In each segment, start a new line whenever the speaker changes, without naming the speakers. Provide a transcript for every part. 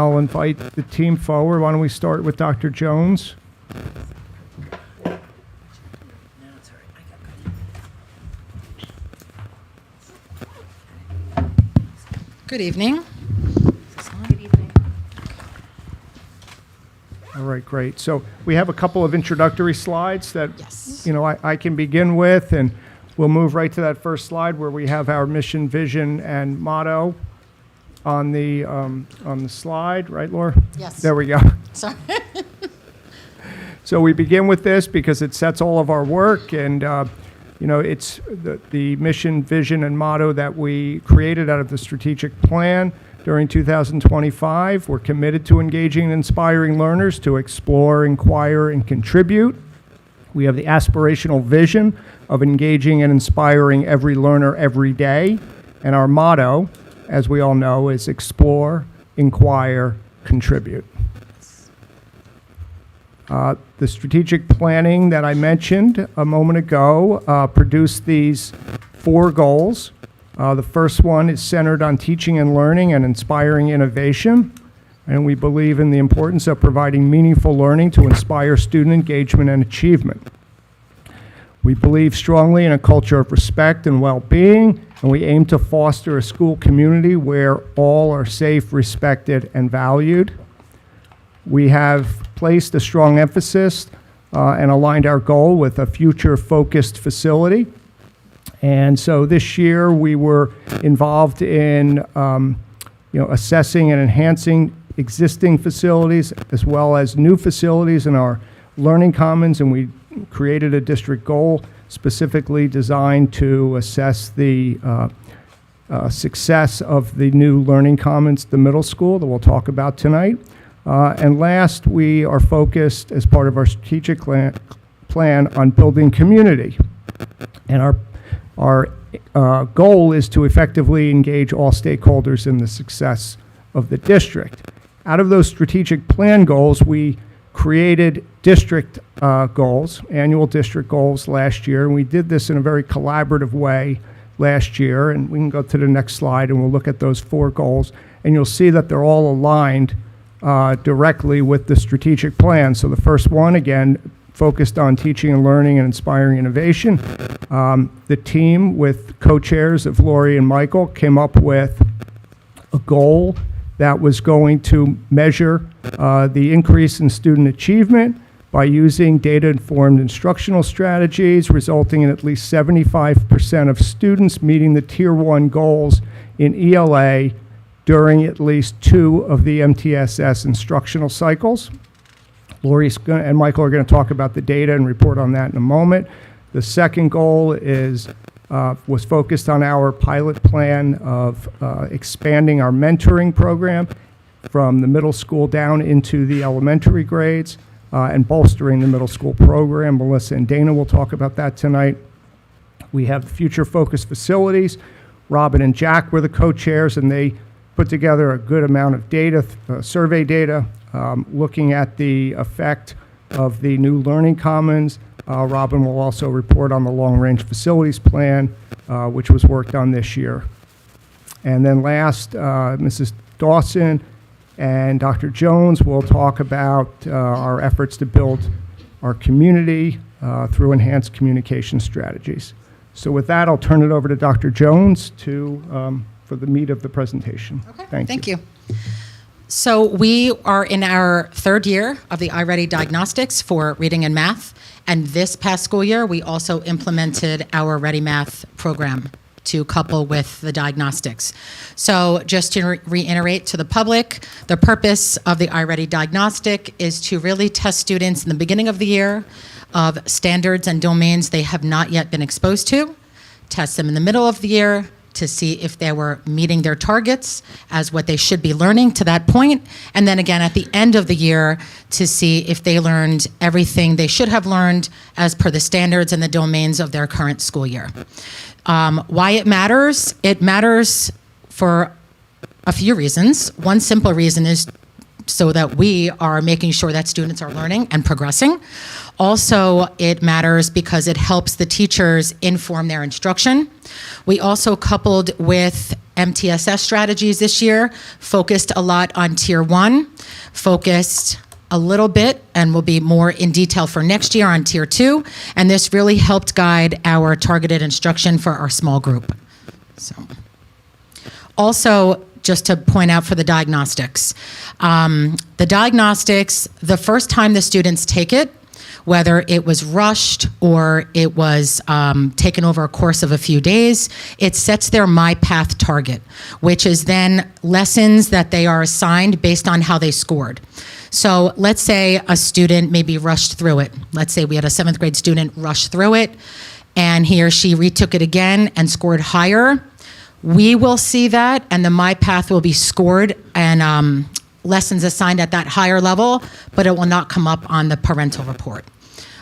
I'll invite the team forward. Why don't we start with Dr. Jones?
Good evening.
All right, great. So we have a couple of introductory slides that
Yes.
I can begin with, and we'll move right to that first slide where we have our mission, vision, and motto on the slide, right, Laura?
Yes.
There we go.
Sorry.
So we begin with this because it sets all of our work, and it's the mission, vision, and motto that we created out of the strategic plan during 2025. We're committed to engaging and inspiring learners to explore, inquire, and contribute. We have the aspirational vision of engaging and inspiring every learner every day. And our motto, as we all know, is explore, inquire, contribute. The strategic planning that I mentioned a moment ago produced these 4 goals. The first one is centered on teaching and learning and inspiring innovation. And we believe in the importance of providing meaningful learning to inspire student engagement and achievement. We believe strongly in a culture of respect and well-being, and we aim to foster a school community where all are safe, respected, and valued. We have placed a strong emphasis and aligned our goal with a future-focused facility. And so this year we were involved in assessing and enhancing existing facilities as well as new facilities in our learning commons, and we created a district goal specifically designed to assess the success of the new learning commons, the middle school that we'll talk about tonight. And last, we are focused as part of our strategic plan on building community. And our goal is to effectively engage all stakeholders in the success of the district. Out of those strategic plan goals, we created district goals, annual district goals last year, and we did this in a very collaborative way last year. And we can go to the next slide and we'll look at those 4 goals, and you'll see that they're all aligned directly with the strategic plan. So the first one, again, focused on teaching and learning and inspiring innovation. The team with co-chairs of Lori and Michael came up with a goal that was going to measure the increase in student achievement by using data-informed instructional strategies, resulting in at least 75% of students meeting the Tier 1 goals in ELA during at least 2 of the MTSS instructional cycles. Lori and Michael are going to talk about the data and report on that in a moment. The second goal was focused on our pilot plan of expanding our mentoring program from the middle school down into the elementary grades and bolstering the middle school program. Melissa and Dana will talk about that tonight. We have future-focused facilities. Robin and Jack were the co-chairs, and they put together a good amount of data, survey data, looking at the effect of the new learning commons. Robin will also report on the long-range facilities plan, which was worked on this year. And then last, Mrs. Dawson and Dr. Jones will talk about our efforts to build our community through enhanced communication strategies. So with that, I'll turn it over to Dr. Jones for the meat of the presentation.
Okay, thank you. So we are in our 3rd year of the iReady diagnostics for reading and math. And this past school year, we also implemented our Ready Math program to couple with the diagnostics. So just to reiterate to the public, the purpose of the iReady diagnostic is to really test students in the beginning of the year of standards and domains they have not yet been exposed to, test them in the middle of the year to see if they were meeting their targets as what they should be learning to that point, and then again at the end of the year to see if they learned everything they should have learned as per the standards and the domains of their current school year. Why it matters? It matters for a few reasons. One simple reason is so that we are making sure that students are learning and progressing. Also, it matters because it helps the teachers inform their instruction. We also coupled with MTSS strategies this year, focused a lot on Tier 1, focused a little bit, and will be more in detail for next year on Tier 2, and this really helped guide our targeted instruction for our small group. So, also, just to point out for the diagnostics, the first time the students take it, whether it was rushed or it was taken over a course of a few days, it sets their MyPath target, which is then lessons that they are assigned based on how they scored. So let's say a student maybe rushed through it. Let's say we had a 7th grade student rush through it, and he or she retook it again and scored higher. We will see that, and the MyPath will be scored and lessons assigned at that higher level, but it will not come up on the parental report,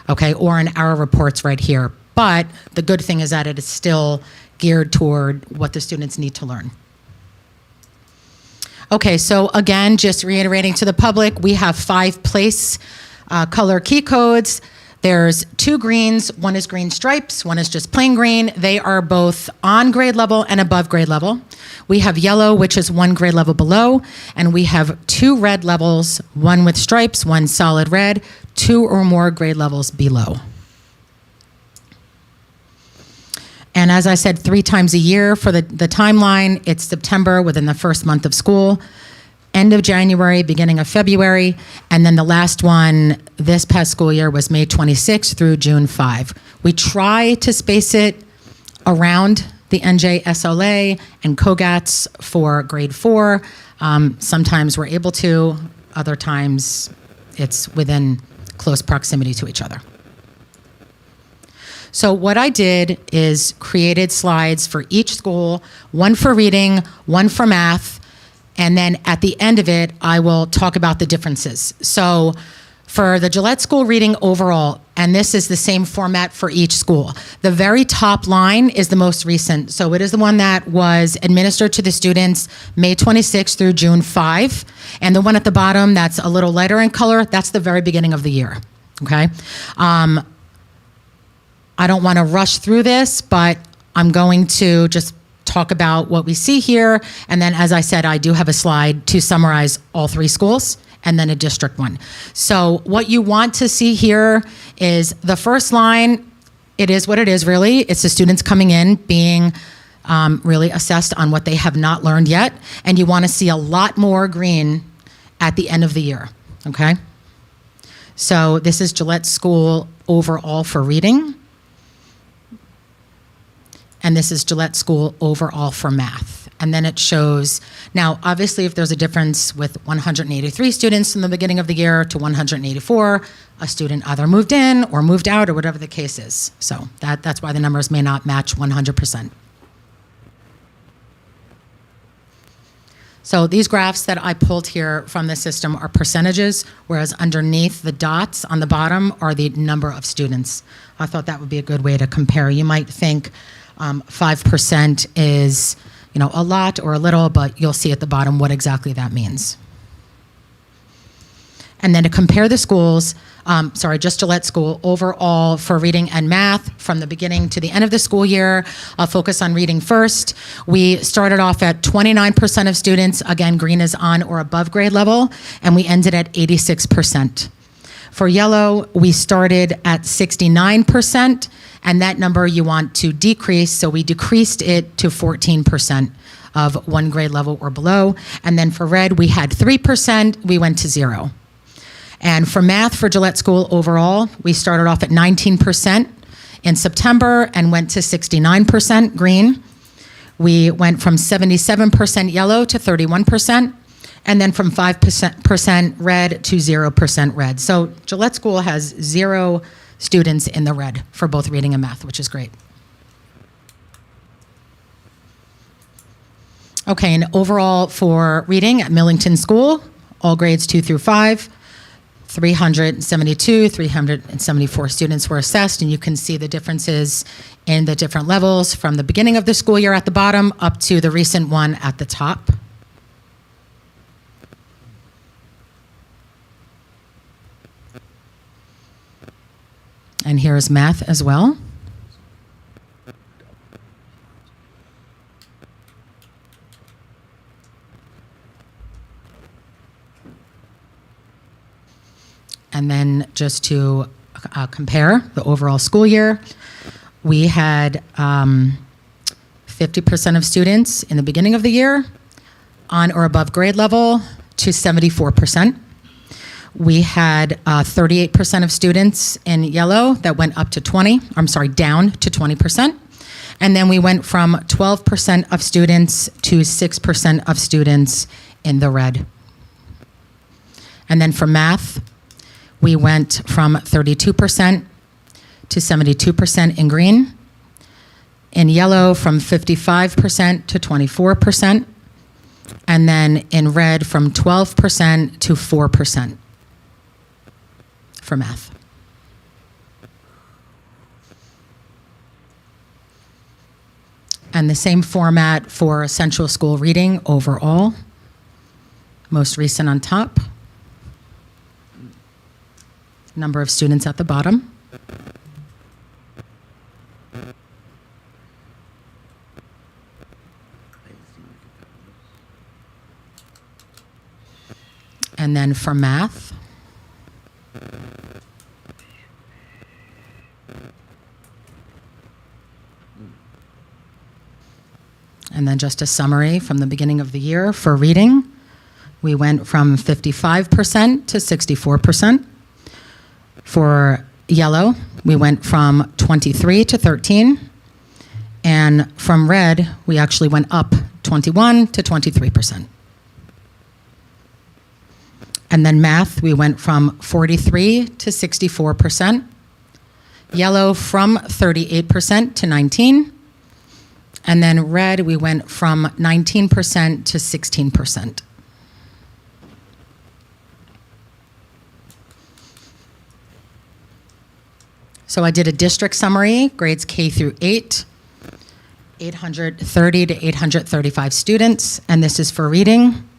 okay, or in our reports right here. But the good thing is that it is still geared toward what the students need to learn. Okay, so again, just reiterating to the public, we have 5 place color key codes. There's 2 greens, one is green stripes, one is just plain green. They are both on grade level and above grade level. We have yellow, which is 1 grade level below, and we have 2 red levels, one with stripes, one solid red, 2 or more grade levels below. And as I said, 3 times a year for the timeline, it's September within the first month of school, end of January, beginning of February, and then the last one this past school year was May 26 through June 5. We try to space it around the NJSLA and COGATs for grade 4. Sometimes we're able to, other times it's within close proximity to each other. So what I did is created slides for each school, one for reading, one for math, and then at the end of it, I will talk about the differences. So for the Gillette School reading overall, and this is the same format for each school, the very top line is the most recent. So it is the one that was administered to the students May 26 through June 5. And the one at the bottom that's a little lighter in color, that's the very beginning of the year, okay? I don't want to rush through this, but I'm going to just talk about what we see here. And then, as I said, I do have a slide to summarize all 3 schools and then a district one. So what you want to see here is the first line. It is what it is, really. It's the students coming in being really assessed on what they have not learned yet. And you want to see a lot more green at the end of the year, okay? So this is Gillette School overall for reading. And this is Gillette School overall for math. And then it shows, now obviously if there's a difference with 183 students in the beginning of the year to 184, a student either moved in or moved out or whatever the case is. So that's why the numbers may not match 100%. So these graphs that I pulled here from the system are percentages, whereas underneath the dots on the bottom are the number of students. I thought that would be a good way to compare. You might think 5% is, a lot or a little, but you'll see at the bottom what exactly that means. And then to compare the schools, just Gillette School overall for reading and math from the beginning to the end of the school year. I'll focus on reading first. We started off at 29% of students, again, green is on or above grade level, and we ended at 86%. For yellow, we started at 69%, and that number you want to decrease, so we decreased it to 14% of 1 grade level or below. And then for red, we had 3%, we went to 0. And for math for Gillette School overall, we started off at 19% in September and went to 69% green. We went from 77% yellow to 31%, and then from 5% red to 0% red. So Gillette School has 0 students in the red for both reading and math, which is great. Okay, and overall for reading at Millington School, all grades 2 through 5, 374 students were assessed, and you can see the differences in the different levels from the beginning of the school year at the bottom up to the recent one at the top. And here's math as well. And then just to compare the overall school year, we had 50% of students in the beginning of the year on or above grade level to 74%. We had 38% of students in yellow that went up to down to 20%. And then we went from 12% of students to 6% of students in the red. And then for math, we went from 32% to 72% in green. In yellow, from 55% to 24%. And then in red, from 12% to 4% for math. And the same format for central school reading overall. Most recent on top. Number of students at the bottom. And then for math, and then just a summary from the beginning of the year for reading, we went from 55% to 64%. For yellow, we went from 23 to 13. And from red, we actually went up 21 to 23%. And then math, we went from 43 to 64%. Yellow from 38% to 19. And then red, we went from 19% to 16%. So I did a district summary, grades K through 8, 830 to 835 students, and this is for reading.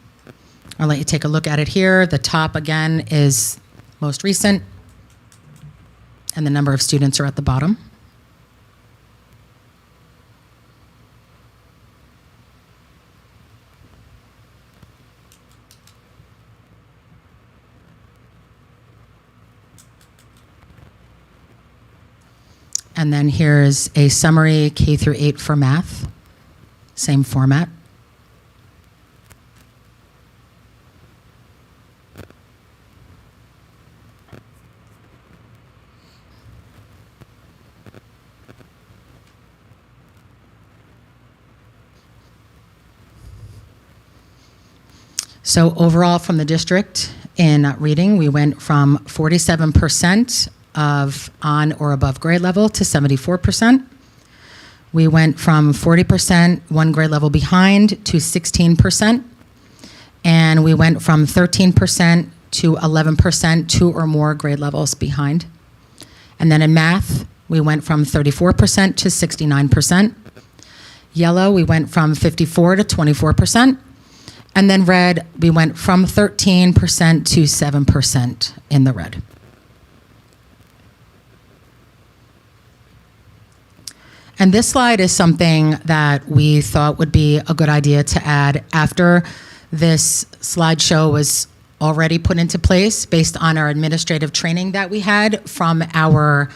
I'll let you take a look at it here. The top, again, is most recent, and the number of students are at the bottom. And then here's a summary K through 8 for math, same format. So overall from the district in reading, we went from 47% of on or above grade level to 74%. We went from 40% one grade level behind to 16%. And we went from 13% to 11% two or more grade levels behind. And then in math, we went from 34% to 69%. Yellow, we went from 54 to 24%. And then red, we went from 13% to 7% in the red. And this slide is something that we thought would be a good idea to add after this slideshow was already put into place based on our administrative training that we had from our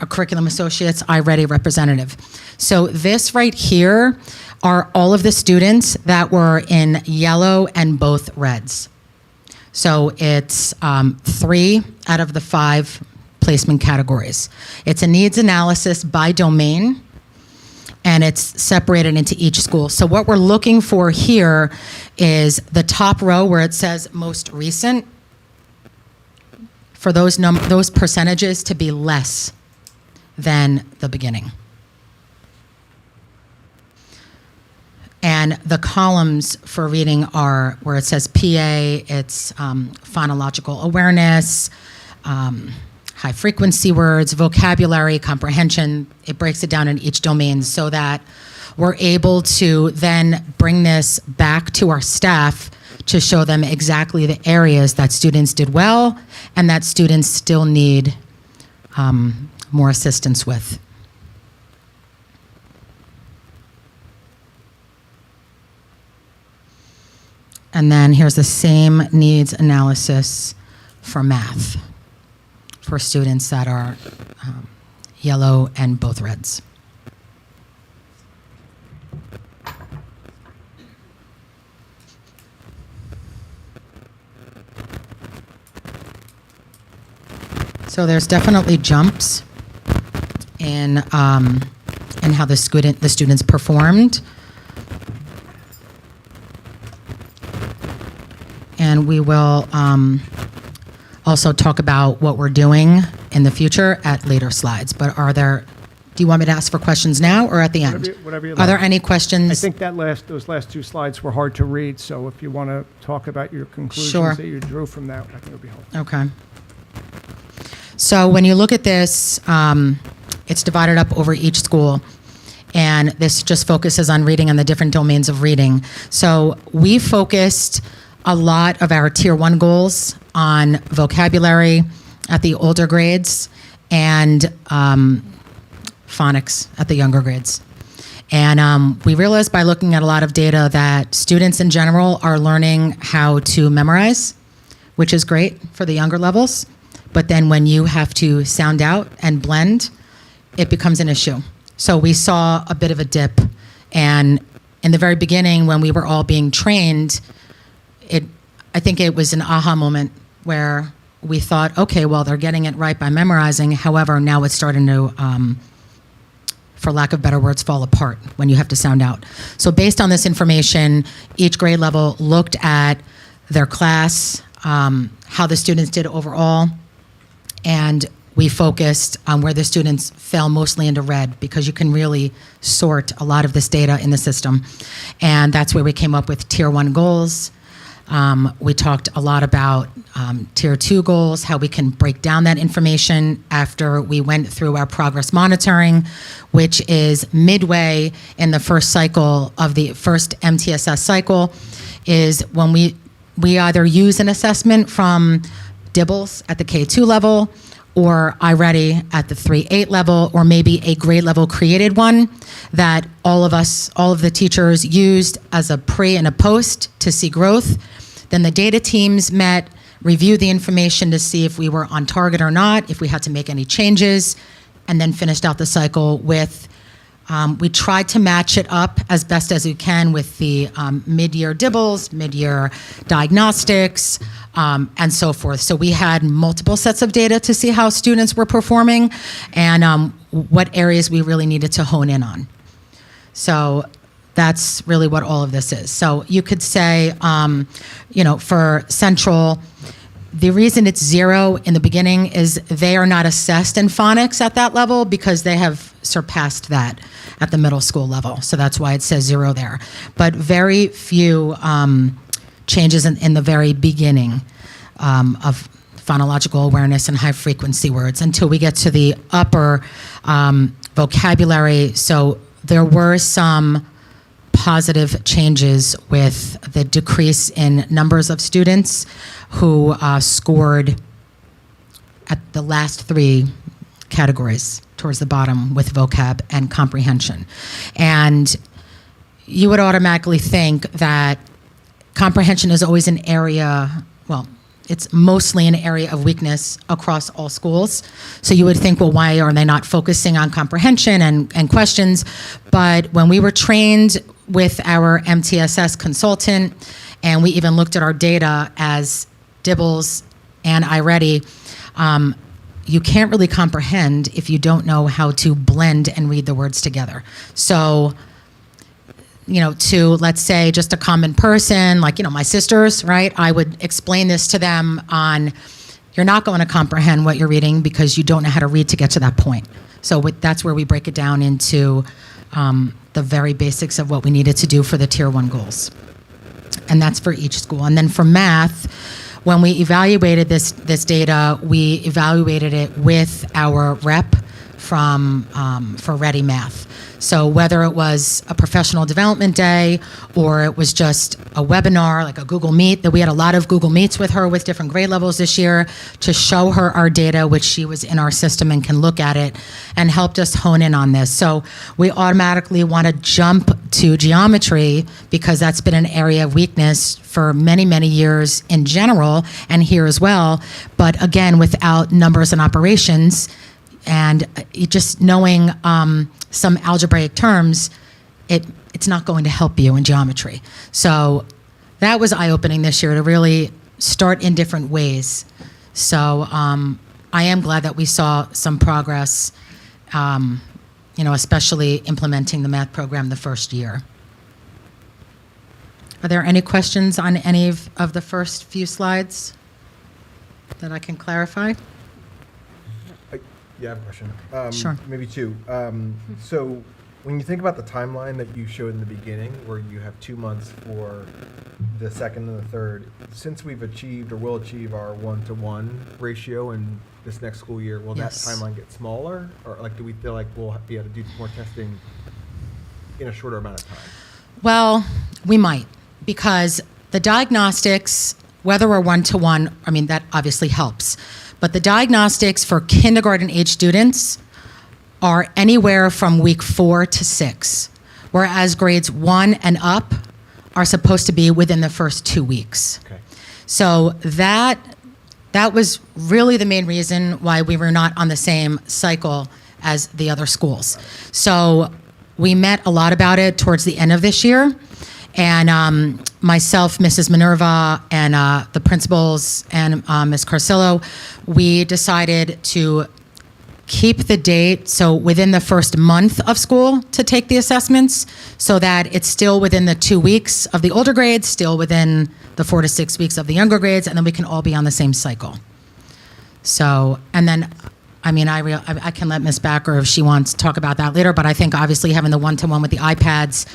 curriculum associates, iReady representative. So this right here are all of the students that were in yellow and both reds. So it's 3 out of the 5 placement categories. It's a needs analysis by domain, and it's separated into each school. So what we're looking for here is the top row where it says most recent, for those percentages to be less than the beginning. And the columns for reading are where it says PA, it's phonological awareness, high frequency words, vocabulary, comprehension. It breaks it down in each domain so that we're able to then bring this back to our staff to show them exactly the areas that students did well and that students still need more assistance with. And then here's the same needs analysis for math for students that are yellow and both reds. So there's definitely jumps in how the students performed. And we will also talk about what we're doing in the future at later slides. But do you want me to ask for questions now or at the end?
Whatever you
Are there
like.
any questions?
I think those last two slides were hard to read, so if you want to talk about your conclusions
Sure.
that you drew from that, I think it would be helpful.
Okay. So when you look at this, it's divided up over each school. And this just focuses on reading and the different domains of reading. So we focused a lot of our Tier 1 goals on vocabulary at the older grades and phonics at the younger grades. And we realized by looking at a lot of data that students in general are learning how to memorize, which is great for the younger levels. But then when you have to sound out and blend, it becomes an issue. So we saw a bit of a dip. And in the very beginning, when we were all being trained, I think it was an aha moment where we thought, okay, well, they're getting it right by memorizing. However, now it's starting to, for lack of better words, fall apart when you have to sound out. So based on this information, each grade level looked at their class, how the students did overall, and we focused on where the students fell mostly into red because you can really sort a lot of this data in the system. And that's where we came up with Tier 1 goals. We talked a lot about Tier 2 goals, how we can break down that information after we went through our progress monitoring, which is midway in the first cycle of the first MTSS cycle, is when we either use an assessment from DIBELS at the K2 level, or iReady at the 3-8 level, or maybe a grade level created one that all of the teachers used as a pre and a post to see growth. Then the data teams met, reviewed the information to see if we were on target or not, if we had to make any changes, and then finished out the cycle with, we tried to match it up as best as we can with the mid-year DIBELS, mid-year diagnostics, and so forth. So we had multiple sets of data to see how students were performing and what areas we really needed to hone in on. So that's really what all of this is. So you could say, for Central, the reason it's 0 in the beginning is they are not assessed in phonics at that level because they have surpassed that at the middle school level. So that's why it says 0 there. But very few changes in the very beginning of phonological awareness and high frequency words until we get to the upper vocabulary. So there were some positive changes with the decrease in numbers of students who scored at the last 3 categories towards the bottom with vocab and comprehension. And you would automatically think that comprehension is always an area, well, it's mostly an area of weakness across all schools. So you would think, well, why are they not focusing on comprehension and questions? But when we were trained with our MTSS consultant, and we even looked at our data as DIBELS and iReady, you can't really comprehend if you don't know how to blend and read the words together. So, to, let's say, just a common person, like, my sisters, right? I would explain this to them on, you're not going to comprehend what you're reading because you don't know how to read to get to that point. So that's where we break it down into the very basics of what we needed to do for the Tier 1 goals. And that's for each school. And then for math, when we evaluated this data, we evaluated it with our rep for Ready Math. So whether it was a professional development day or it was just a webinar, like a Google Meet, that we had a lot of Google Meets with her with different grade levels this year to show her our data, which she was in our system and can look at it, and helped us hone in on this. So we automatically want to jump to geometry because that's been an area of weakness for many, many years in general and here as well. But again, without numbers and operations, and just knowing some algebraic terms, it's not going to help you in geometry. So that was eye-opening this year to really start in different ways. So I am glad that we saw some progress, especially implementing the math program the first year. Are there any questions on any of the first few slides that I can clarify?
Yeah, I have a question.
Sure.
Maybe two. So when you think about the timeline that you showed in the beginning, where you have 2 months for the second and the third, since we've achieved or will achieve our 1-to-1 ratio in this next school year, will
Yes.
that timeline get smaller? Or do we feel like we'll be able to do more testing in a shorter amount of time?
Well, we might, because the diagnostics, whether we're 1-to-1, that obviously helps. But the diagnostics for kindergarten age students are anywhere from week 4 to 6, whereas grades 1 and up are supposed to be within the first 2 weeks.
Okay.
So that was really the main reason why we were not on the same cycle as the other schools. So we met a lot about it towards the end of this year. And myself, Mrs. Minerva, and the principals, and Ms. Carcillo, we decided to keep the date, so within the first month of school to take the assessments, so that it's still within the 2 weeks of the older grades, still within the 4 to 6 weeks of the younger grades, and then we can all be on the same cycle. So, and then, I can let Ms. Backer, if she wants, to talk about that later, but I think obviously having the 1-to-1 with the iPads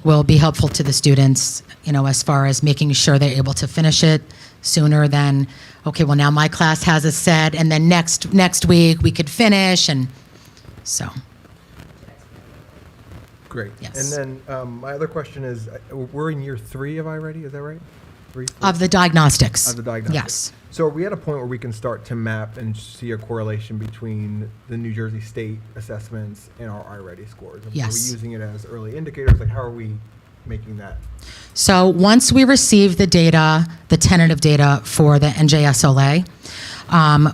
will be helpful to the students, as far as making sure they're able to finish it sooner than, okay, well, now my class has a set, and then next week we could finish, and so.
Great.
Yes.
And then my other question is, we're in year 3 of iReady, is that right? 3, 4?
Of the diagnostics.
Of the diagnostics.
Yes.
So are we at a point where we can start to map and see a correlation between the New Jersey State assessments and our iReady scores?
Yes.
Are we using it as early indicators? Like, how are we making that?
So once we receive the data, the tentative data for the NJSLA,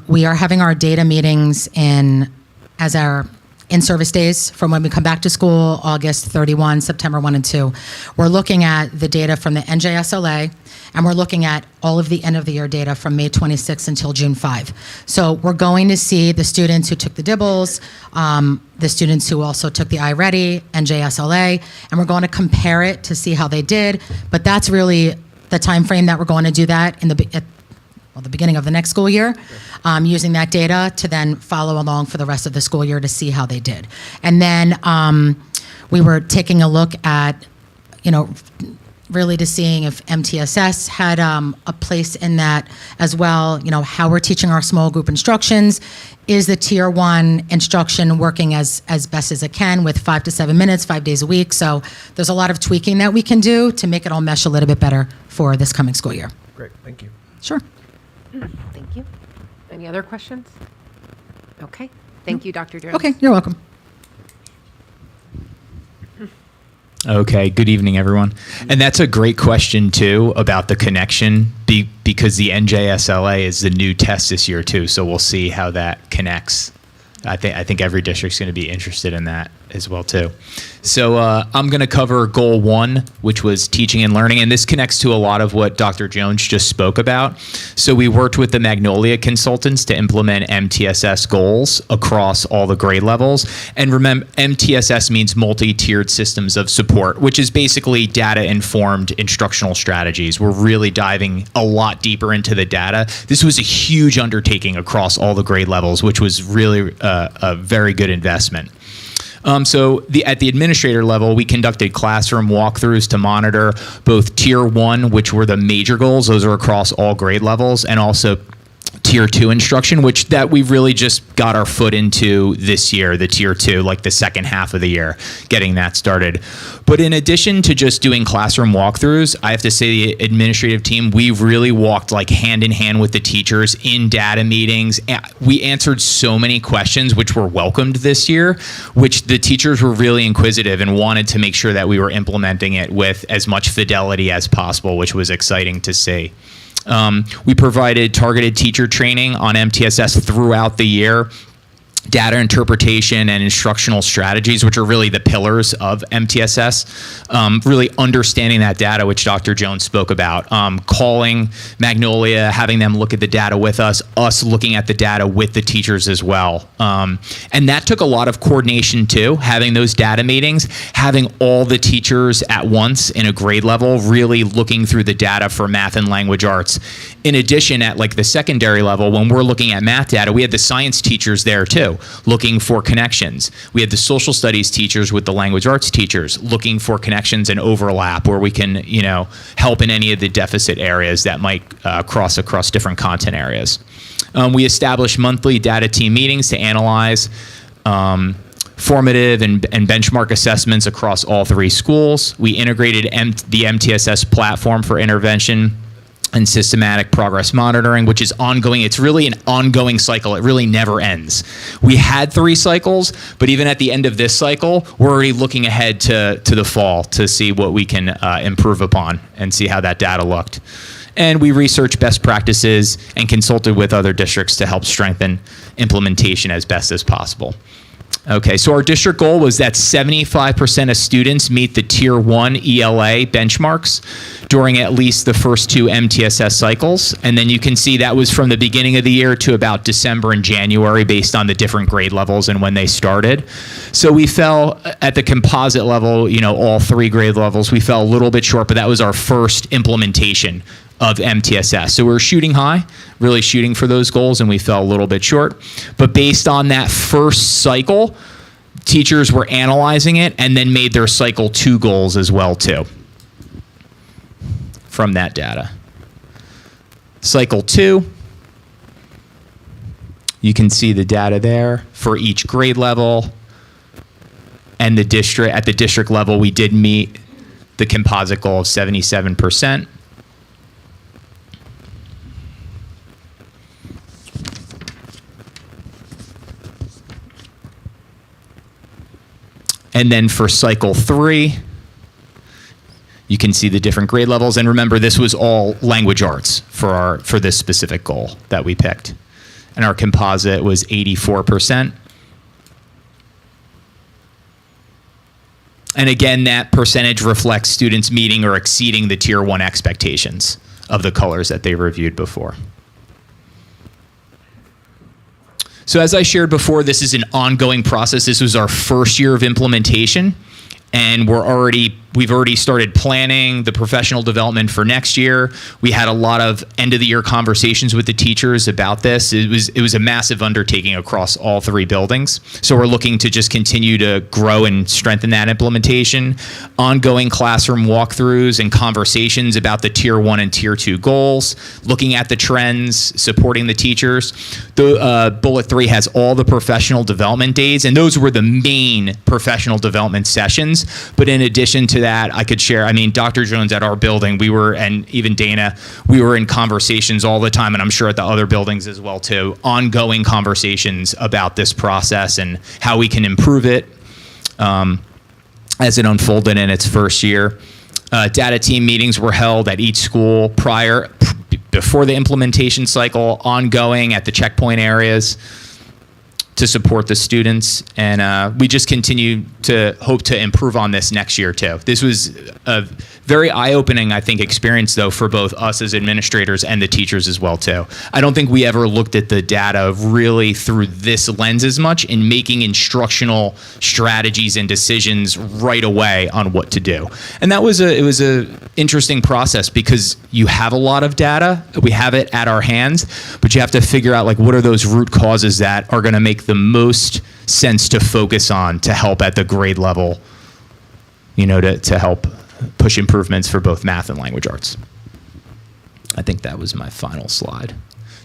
we are having our data meetings as our in-service days from when we come back to school, August 31, September 1 and 2. We're looking at the data from the NJSLA, and we're looking at all of the end-of-the-year data from May 26 until June 5. So we're going to see the students who took the DIBELS, the students who also took the iReady, NJSLA, and we're going to compare it to see how they did. But that's really the time frame that we're going to do that in the beginning of the next school year, using that data to then follow along for the rest of the school year to see how they did. And then we were taking a look at, really to seeing if MTSS had a place in that as well, how we're teaching our small group instructions. Is the tier 1 instruction working as best as it can with 5 to 7 minutes, 5 days a week? So there's a lot of tweaking that we can do to make it all mesh a little bit better for this coming school year.
Great, thank you.
Sure.
Thank you. Any other questions? Okay. Thank you, Dr. Jones.
Okay, you're welcome.
Okay, good evening, everyone. And that's a great question, too, about the connection, because the NJSLA is the new test this year, too, so we'll see how that connects. I think every district's going to be interested in that as well, too. So I'm going to cover goal 1, which was teaching and learning, and this connects to a lot of what Dr. Jones just spoke about. So we worked with the Magnolia consultants to implement MTSS goals across all the grade levels. And remember, MTSS means multi-tiered systems of support, which is basically data-informed instructional strategies. We're really diving a lot deeper into the data. This was a huge undertaking across all the grade levels, which was really a very good investment. So at the administrator level, we conducted classroom walkthroughs to monitor both Tier 1, which were the major goals, those are across all grade levels, and also tier 2 instruction, which that we really just got our foot into this year, the tier 2, like the second half of the year, getting that started. But in addition to just doing classroom walkthroughs, I have to say the administrative team, we really walked like hand in hand with the teachers in data meetings. We answered so many questions which were welcomed this year, which the teachers were really inquisitive and wanted to make sure that we were implementing it with as much fidelity as possible, which was exciting to see. We provided targeted teacher training on MTSS throughout the year, data interpretation and instructional strategies, which are really the pillars of MTSS, really understanding that data, which Dr. Jones spoke about, calling Magnolia, having them look at the data with us looking at the data with the teachers as well. And that took a lot of coordination too, having those data meetings, having all the teachers at once in a grade level, really looking through the data for math and language arts. In addition, at like the secondary level, when we're looking at math data, we had the science teachers there too, looking for connections. We had the social studies teachers with the language arts teachers looking for connections and overlap where we can, help in any of the deficit areas that might cross across different content areas. We established monthly data team meetings to analyze formative and benchmark assessments across all 3 schools. We integrated the MTSS platform for intervention and systematic progress monitoring, which is ongoing. It's really an ongoing cycle. It really never ends. We had 3 cycles, but even at the end of this cycle, we're already looking ahead to the fall to see what we can improve upon and see how that data looked. And we researched best practices and consulted with other districts to help strengthen implementation as best as possible. Okay, so our district goal was that 75% of students meet the Tier 1 ELA benchmarks during at least the first 2 MTSS cycles. And then you can see that was from the beginning of the year to about December and January based on the different grade levels and when they started. So we fell at the composite level, all 3 grade levels, we fell a little bit short, but that was our first implementation of MTSS. So we were shooting high, really shooting for those goals, and we fell a little bit short. But based on that first cycle, teachers were analyzing it and then made their cycle 2 goals as well too from that data. Cycle 2, you can see the data there for each grade level, and at the district level, we did meet the composite goal of 77%. And then for cycle 3, you can see the different grade levels. And remember, this was all language arts for this specific goal that we picked. And our composite was 84%. And again, that percentage reflects students meeting or exceeding the Tier 1 expectations of the colors that they reviewed before. So as I shared before, this is an ongoing process. This was our first year of implementation, and we've already started planning the professional development for next year. We had a lot of end of the year conversations with the teachers about this. It was a massive undertaking across all 3 buildings. So we're looking to just continue to grow and strengthen that implementation. Ongoing classroom walkthroughs and conversations about the Tier 1 and Tier 2 goals, looking at the trends, supporting the teachers. The bullet 3 has all the professional development days, and those were the main professional development sessions. But in addition to that, I could share, Dr. Jones at our building, and even Dana, we were in conversations all the time, and I'm sure at the other buildings as well too, ongoing conversations about this process and how we can improve it as it unfolded in its first year. Data team meetings were held at each school before the implementation cycle, ongoing at the checkpoint areas to support the students, and we just continue to hope to improve on this next year too. This was a very eye-opening, I think, experience though for both us as administrators and the teachers as well too. I don't think we ever looked at the data really through this lens as much in making instructional strategies and decisions right away on what to do. And it was a interesting process because you have a lot of data, we have it at our hands, but you have to figure out what are those root causes that are going to make the most sense to focus on to help at the grade level, to help push improvements for both math and language arts. I think that was my final slide.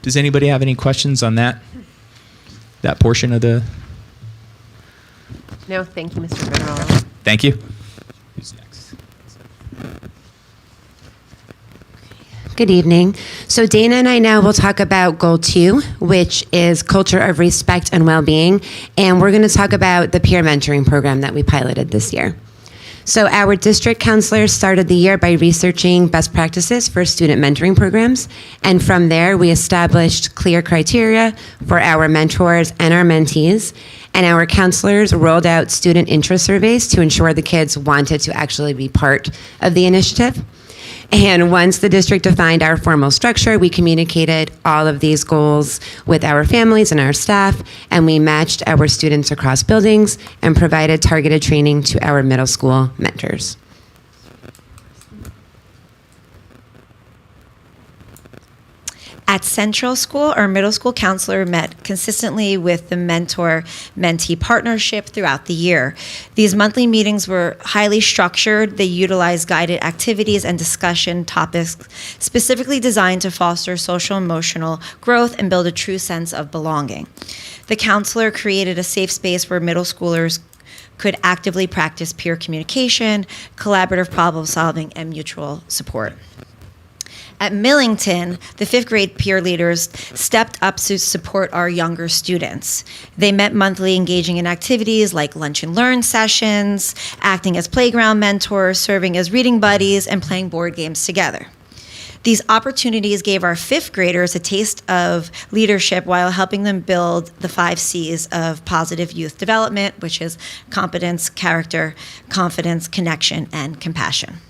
Does anybody have any questions on that portion of the?
No, thank you, Mr. Monroe.
Thank you. Who's next?
Good evening. So Dana and I now will talk about Goal 2, which is culture of respect and well-being, and we're going to talk about the peer mentoring program that we piloted this year. So our district counselors started the year by researching best practices for student mentoring programs, and from there we established clear criteria for our mentors and our mentees, and our counselors rolled out student interest surveys to ensure the kids wanted to actually be part of the initiative. And once the district defined our formal structure, we communicated all of these goals with our families and our staff, and we matched our students across buildings and provided targeted training to our middle school mentors.
At Central School, our middle school counselor met consistently with the mentor-mentee partnership throughout the year. These monthly meetings were highly structured. They utilized guided activities and discussion topics specifically designed to foster social emotional growth and build a true sense of belonging. The counselor created a safe space where middle schoolers could actively practice peer communication, collaborative problem solving, and mutual support. At Millington, the 5th grade peer leaders stepped up to support our younger students. They met monthly, engaging in activities like lunch and learn sessions, acting as playground mentors, serving as reading buddies, and playing board games together. These opportunities gave our 5th graders a taste of leadership while helping them build the 5 C's of positive youth development, which is competence, character, confidence, connection, and compassion.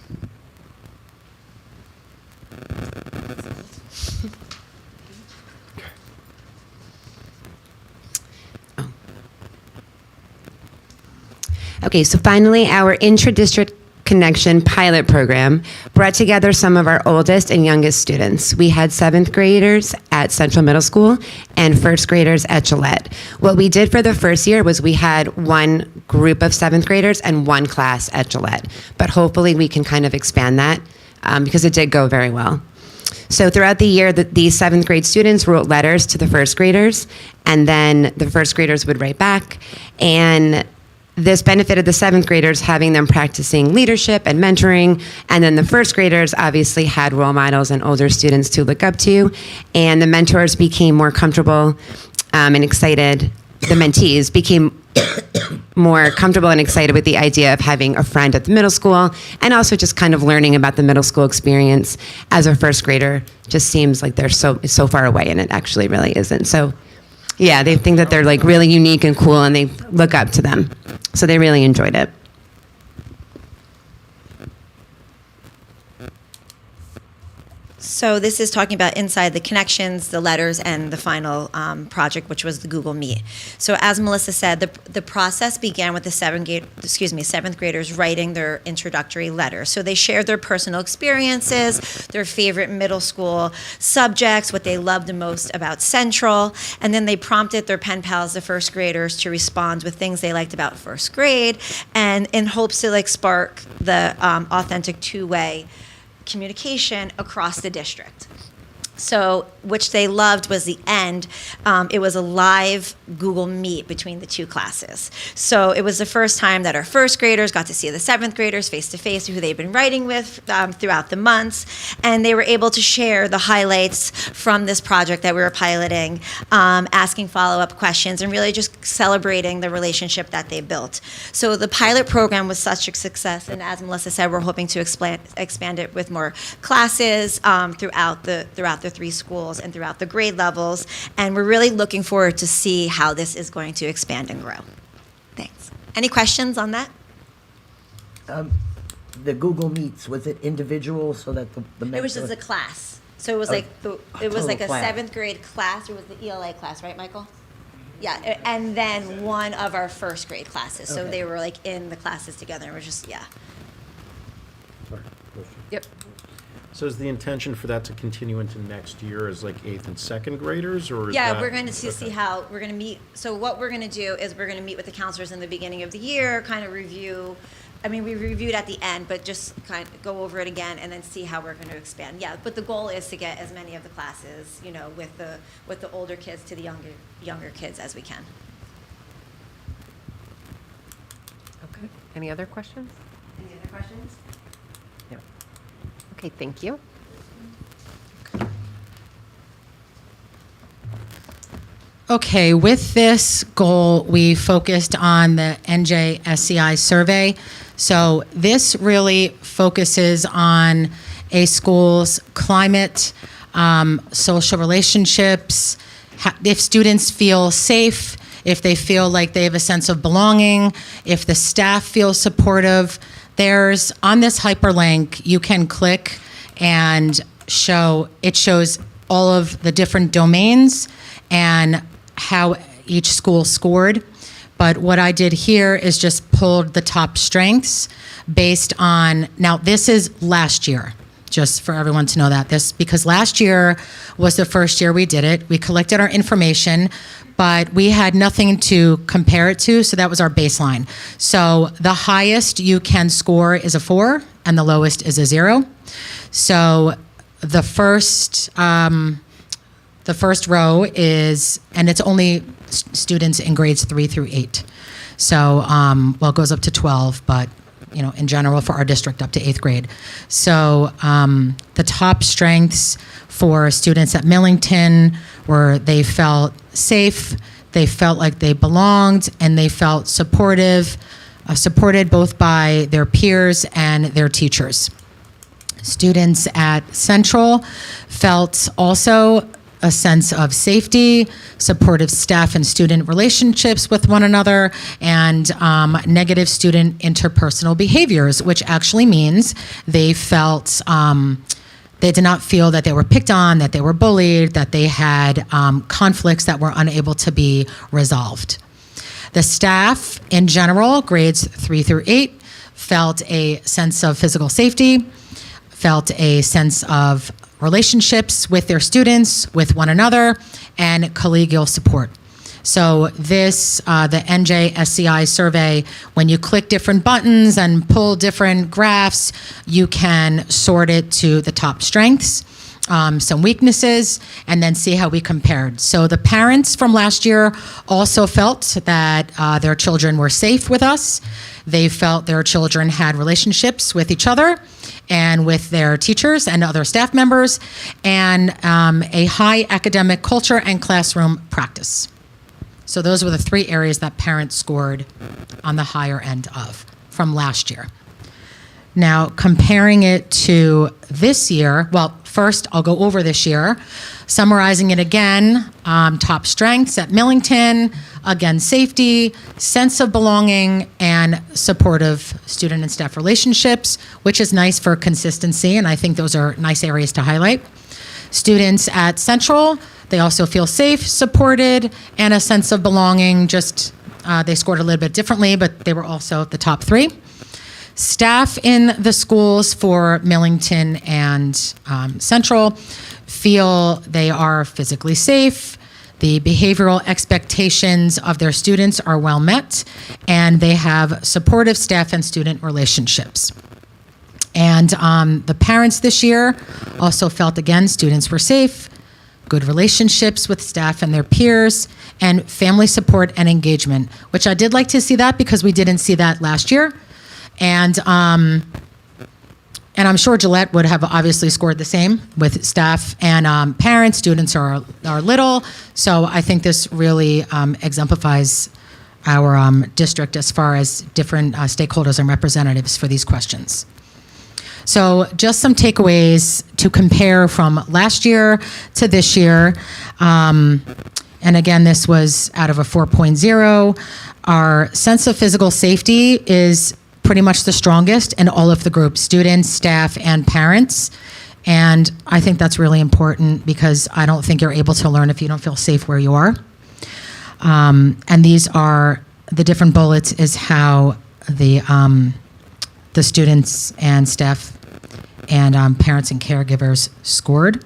Okay, so finally, our intra-district connection pilot program brought together some of our oldest and youngest students. We had 7th graders at Central Middle School and 1st graders at Gillette. What we did for the first year was we had one group of 7th graders and one class at Gillette, but hopefully we can kind of expand that because it did go very well. So throughout the year, these 7th grade students wrote letters to the 1st graders, and then the 1st graders would write back, and this benefited the 7th graders, having them practicing leadership and mentoring, and then the 1st graders obviously had role models and older students to look up to, and the mentors became more comfortable and excited. The mentees became more comfortable and excited with the idea of having a friend at the middle school, and also just kind of learning about the middle school experience as a 1st grader just seems like they're so far away, and it actually really isn't. So yeah, they think that they're like really unique and cool, and they look up to them. So they really enjoyed it.
So this is talking about inside the connections, the letters, and the final project, which was the Google Meet. So as Melissa said, the process began with the 7th graders writing their introductory letter. So they shared their personal experiences, their favorite middle school subjects, what they loved the most about Central, and then they prompted their pen pals, the 1st graders, to respond with things they liked about 1st grade, and in hopes to spark the authentic two-way communication across the district. So, which they loved was the end. It was a live Google Meet between the two classes. So it was the first time that our 1st graders got to see the 7th graders face to face, who they've been writing with throughout the months, and they were able to share the highlights from this project that we were piloting, asking follow-up questions, and really just celebrating the relationship that they built. So the pilot program was such a success, and as Melissa said, we're hoping to expand it with more classes throughout the 3 schools and throughout the grade levels, and we're really looking forward to see how this is going to expand and grow. Thanks. Any questions on that?
The Google Meets, was it individual so that the mentor?
It was just a class. So it was
Oh,
it was like a
total class.
7th grade class. It was the ELA class, right, Michael? Yeah, and then one of our 1st grade classes. So
Okay.
they were like in the classes together. It was just, yeah.
Yep.
So is the intention for that to continue into next year as like 8th and 2nd graders, or is
Yeah,
that-
we're going to see
okay.
how we're going to meet. So what we're going to do is we're going to meet with the counselors in the beginning of the year, kind of review I mean, we reviewed at the end, but just kind of go over it again and then see how we're going to expand. Yeah, but the goal is to get as many of the classes, you know, with the older kids to the younger kids as we can.
Okay. Any other questions?
Any other questions?
No. Okay, thank you.
Okay, with this goal, we focused on the NJSCI survey. So this really focuses on a school's climate, social relationships, if students feel safe, if they feel like they have a sense of belonging, if the staff feels supportive. There's, on this hyperlink, you can click and it shows all of the different domains and how each school scored. But what I did here is just pulled the top strengths based on, now this is last year, just for everyone to know that. Because last year was the first year we did it. We collected our information, but we had nothing to compare it to, so that was our baseline. So the highest you can score is a 4, and the lowest is a 0. So the first row is, and it's only students in grades 3 through 8. So, well, it goes up to 12, but, you know, in general for our district up to 8th grade. So the top strengths for students at Millington were they felt safe, they felt like they belonged, and they felt supported both by their peers and their teachers. Students at Central felt also a sense of safety, supportive staff and student relationships with one another, and negative student interpersonal behaviors, which actually means they felt, they did not feel that they were picked on, that they were bullied, that they had conflicts that were unable to be resolved. The staff in general, grades 3 through 8, felt a sense of physical safety, felt a sense of relationships with their students, with one another, and collegial support. So this, the NJSCI survey, when you click different buttons and pull different graphs, you can sort it to the top strengths, some weaknesses, and then see how we compared. So the parents from last year also felt that their children were safe with us. They felt their children had relationships with each other and with their teachers and other staff members, and a high academic culture and classroom practice. So those were the 3 areas that parents scored on the higher end of from last year. Now, comparing it to this year, well, first I'll go over this year, summarizing it again, top strengths at Millington, again, safety, sense of belonging, and supportive student and staff relationships, which is nice for consistency, and I think those are nice areas to highlight. Students at Central, they also feel safe, supported, and a sense of belonging, just they scored a little bit differently, but they were also the top 3. Staff in the schools for Millington and Central feel they are physically safe, the behavioral expectations of their students are well met, and they have supportive staff and student relationships. And the parents this year also felt, again, students were safe, good relationships with staff and their peers, and family support and engagement, which I did like to see that because we didn't see that last year. And I'm sure Gillette would have obviously scored the same with staff and parents. Students are little, so I think this really exemplifies our district as far as different stakeholders and representatives for these questions. So just some takeaways to compare from last year to this year. And again, this was out of a 4.0. Our sense of physical safety is pretty much the strongest in all of the groups, students, staff, and parents. And I think that's really important because I don't think you're able to learn if you don't feel safe where you are. And these are the different bullets is how the students and staff and parents and caregivers scored.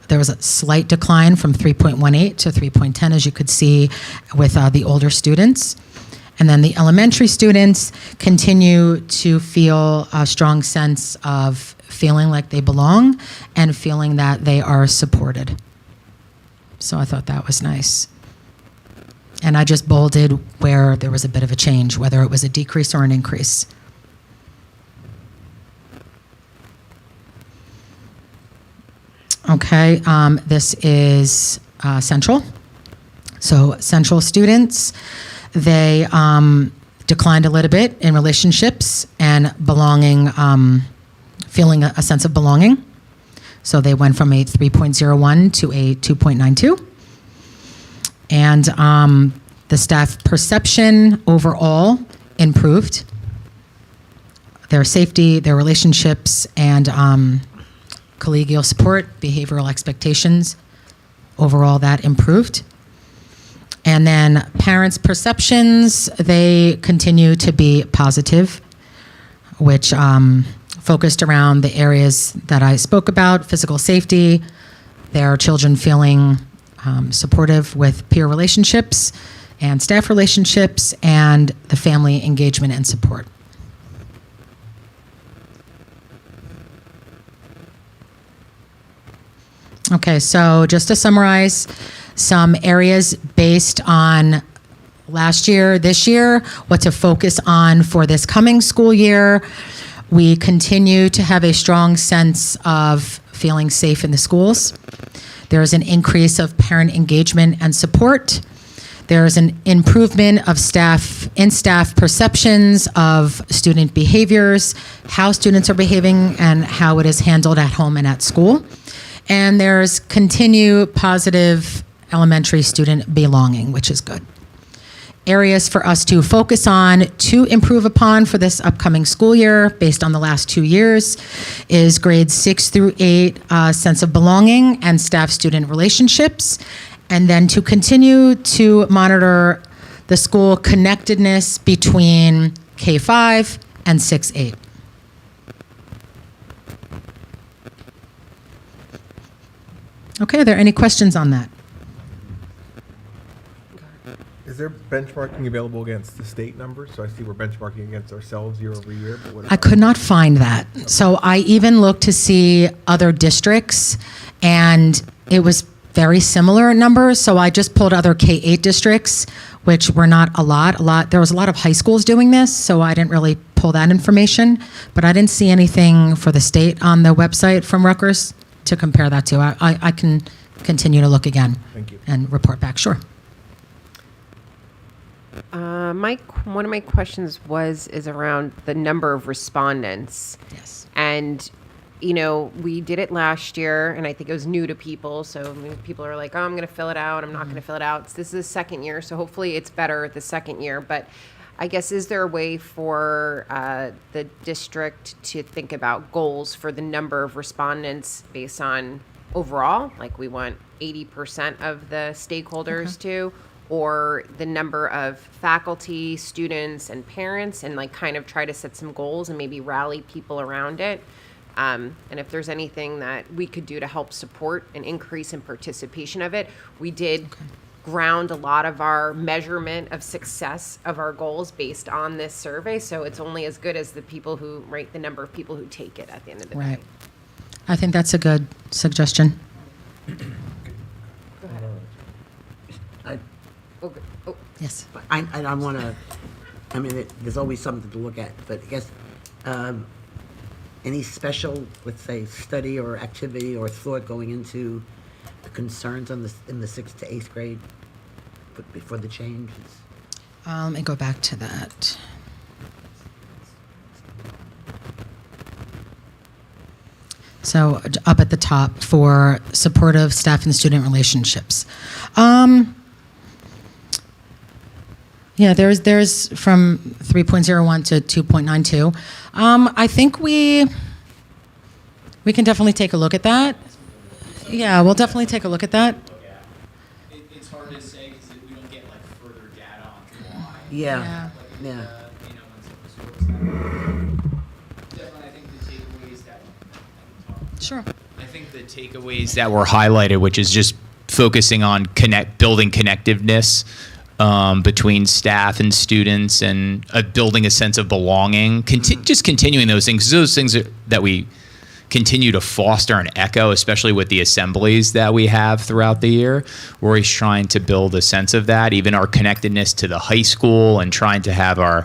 There was a slight decline from 3.18 to 3.10, as you could see with the older students. And then the elementary students continue to feel a strong sense of feeling like they belong and feeling that they are supported. So I thought that was nice. And I just bolded where there was a bit of a change, whether it was a decrease or an increase. Okay, this is Central. So Central students, they declined a little bit in relationships and belonging, feeling a sense of belonging. So they went from a 3.01 to a 2.92. And the staff perception overall improved. Their safety, their relationships, and collegial support, behavioral expectations, overall that improved. And then parents' perceptions, they continue to be positive, which focused around the areas that I spoke about: physical safety, their children feeling supportive with peer relationships and staff relationships, and the family engagement and support. Okay, so just to summarize, some areas based on last year, this year, what to focus on for this coming school year. We continue to have a strong sense of feeling safe in the schools. There is an increase of parent engagement and support. There is an improvement of staff perceptions of student behaviors, how students are behaving, and how it is handled at home and at school. And there's continued positive elementary student belonging, which is good. Areas for us to focus on to improve upon for this upcoming school year, based on the last 2 years, is grades 6 through 8, sense of belonging and staff-student relationships, and then to continue to monitor the school connectedness between K-5 and 6-8. Okay, are there any questions on that?
Is there benchmarking available against the state numbers? So I see we're benchmarking against ourselves year over year, but what
I could not find that. So I even looked to see other districts, and it was very similar numbers. So I just pulled other K-8 districts, which were not a lot. There was a lot of high schools doing this, so I didn't really pull that information. But I didn't see anything for the state on the website from Rutgers to compare that to. I can continue to look again.
Thank you.
And report back, sure.
One of my questions is around the number of respondents.
Yes.
And, you know, we did it last year, and I think it was new to people. So people are like, oh, I'm going to fill it out. I'm not going to fill it out. This is the second year, so hopefully it's better the second year. But I guess, is there a way for the district to think about goals for the number of respondents based on overall? Like, we want 80% of the stakeholders to, or the number of faculty, students, and parents, and like kind of try to set some goals and maybe rally people around it. And if there's anything that we could do to help support an increase in participation of it. We did ground a lot of our measurement of success of our goals based on this survey. So it's only as good as the people who rate the number of people who take it at the end of the
Right.
day.
I think that's a good suggestion.
Okay. Oh,
Yes.
I want to, I mean, there's always something to look at, but I guess any special, let's say, study or activity or thought going into the concerns on in the 6th to 8th grade before the changes?
Let me go back to that. So up at the top for supportive staff and student relationships. Yeah, there's from 3.01 to 2.92. I think we can definitely take a look at that. Yeah, we'll definitely take a look at that.
It's hard to say because we don't get like further data on why.
Yeah.
Yeah.
Yeah.
Definitely, I think the takeaways that
Sure.
I think the takeaways that were highlighted, which is just focusing on building connectiveness between staff and students, and building a sense of belonging. Just continuing those things. Those things that we continue to foster and echo, especially with the assemblies that we have throughout the year. We're always trying to build a sense of that, even our connectedness to the high school, and trying to have our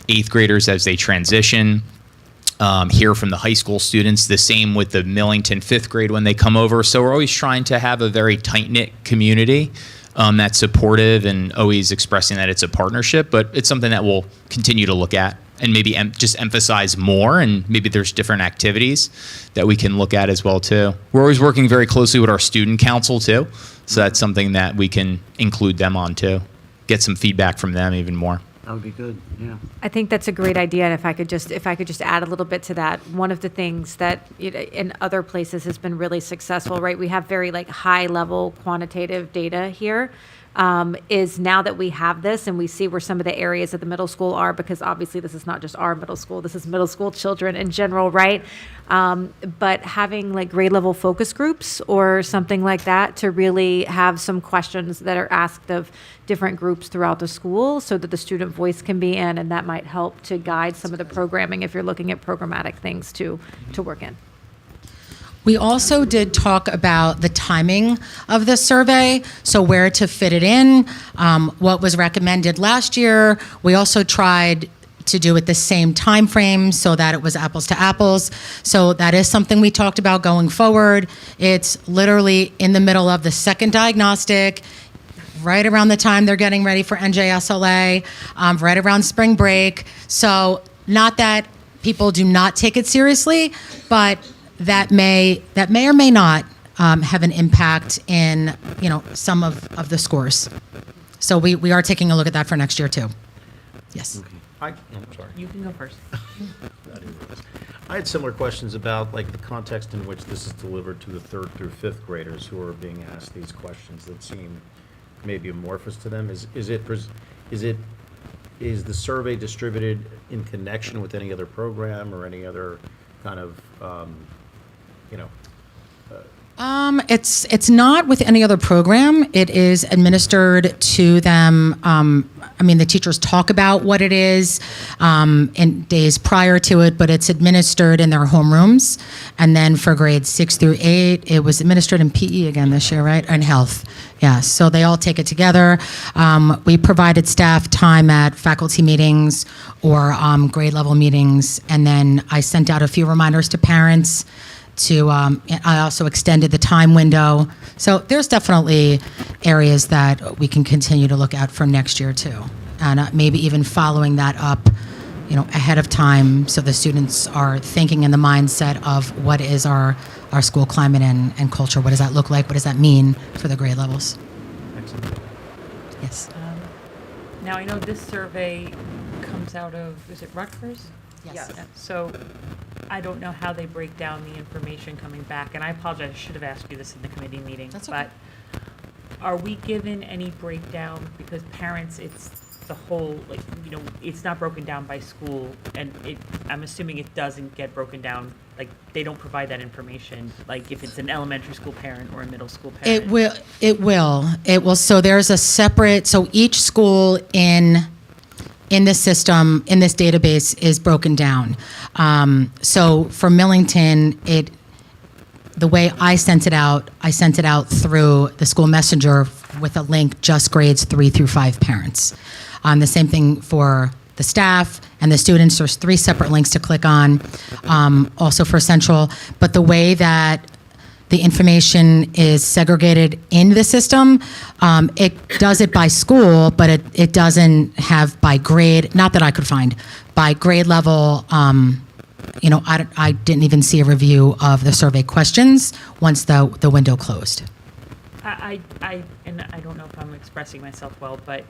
8th graders as they transition hear from the high school students, the same with the Millington 5th grade when they come over. So we're always trying to have a very tight-knit community that's supportive, and always expressing that it's a partnership, but it's something that we'll continue to look at and maybe just emphasize more, and maybe there's different activities that we can look at as well too. We're always working very closely with our student council too, so that's something that we can include them on too, get some feedback from them even more.
That would be good, yeah.
I think that's a great idea, and if I could just add a little bit to that, one of the things that in other places has been really successful, right? We have very high level quantitative data here. Is now that we have this and we see where some of the areas of the middle school are, because obviously this is not just our middle school, this is middle school children in general, right? But having grade level focus groups or something like that to really have some questions that are asked of different groups throughout the school, so that the student voice can be in, and that might help to guide some of the programming if you're looking at programmatic things to work in.
We also did talk about the timing of the survey, so where to fit it in, what was recommended last year. We also tried to do it the same time frame so that it was apples to apples. So that is something we talked about going forward. It's literally in the middle of the second diagnostic, right around the time they're getting ready for NJSLA, right around spring break. So not that people do not take it seriously, but that may or may not have an impact in some of the scores. So we are taking a look at that for next year too. Yes.
I'm sorry.
You can go first.
I had similar questions about the context in which this is delivered to the 3rd through 5th graders who are being asked these questions that seem maybe amorphous to them. Is the survey distributed in connection with any other program or any other kind of
It's not with any other program. It is administered to them. The teachers talk about what it is in days prior to it, but it's administered in their homerooms. And then for grades 6 through 8, it was administered in PE again this year, right? And health. Yeah, so they all take it together. We provided staff time at faculty meetings or grade level meetings. And then I sent out a few reminders to parents. I also extended the time window. So there's definitely areas that we can continue to look at for next year too. And maybe even following that up, ahead of time, so the students are thinking in the mindset of what is our school climate and culture. What does that look like? What does that mean for the grade levels?
Excellent.
Yes.
Now, I know this survey comes out of, is it Rutgers?
Yes.
Yeah. So I don't know how they break down the information coming back, and I apologize, I should have asked you this in the committee meeting.
That's okay.
But are we given any breakdown? Because parents, it's the whole, it's not broken down by school, and I'm assuming it doesn't get broken down, they don't provide that information, if it's an elementary school parent or a middle school parent.
It will. So there's a separate, so each school in this system, in this database, is broken down. So for Millington, the way I sent it out through the school messenger with a link, just grades 3 through 5 parents. The same thing for the staff and the students. There's 3 separate links to click on, also for Central. But the way that the information is segregated in the system, it does it by school, but it doesn't have by grade, not that I could find, by grade level. I didn't even see a review of the survey questions once the window closed.
I don't know if I'm expressing myself well, but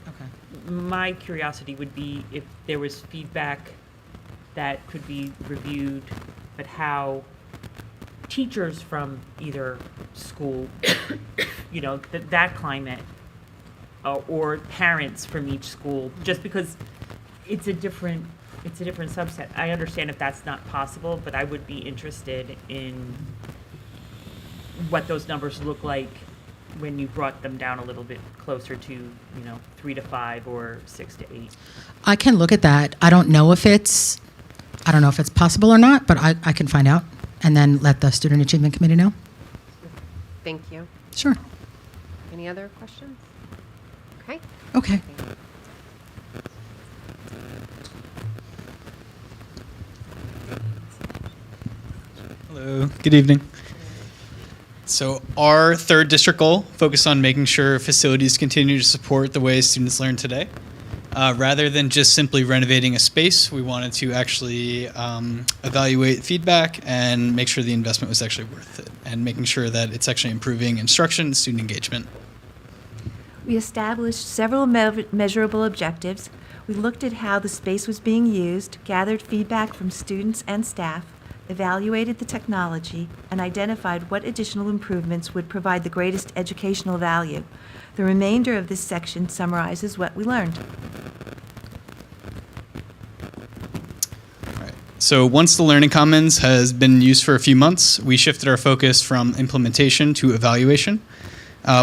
my curiosity would be if there was feedback that could be reviewed, but how teachers from either school, that climate, or parents from each school, just because it's a different subset. I understand if that's not possible, but I would be interested in what those numbers look like when you brought them down a little bit closer to, 3 to 5 or 6 to 8?
I can look at that. I don't know if it's possible or not, but I can find out and then let the Student Achievement Committee know.
Thank you.
Sure.
Any other questions? Okay.
Okay.
Hello, good evening. So our third district goal focused on making sure facilities continue to support the way students learn today. Rather than just simply renovating a space, we wanted to actually evaluate feedback and make sure the investment was actually worth it, and making sure that it's actually improving instruction and student engagement.
We established several measurable objectives. We looked at how the space was being used, gathered feedback from students and staff, evaluated the technology, and identified what additional improvements would provide the greatest educational value. The remainder of this section summarizes what we learned.
All right. So once the Learning Commons has been used for a few months, we shifted our focus from implementation to evaluation.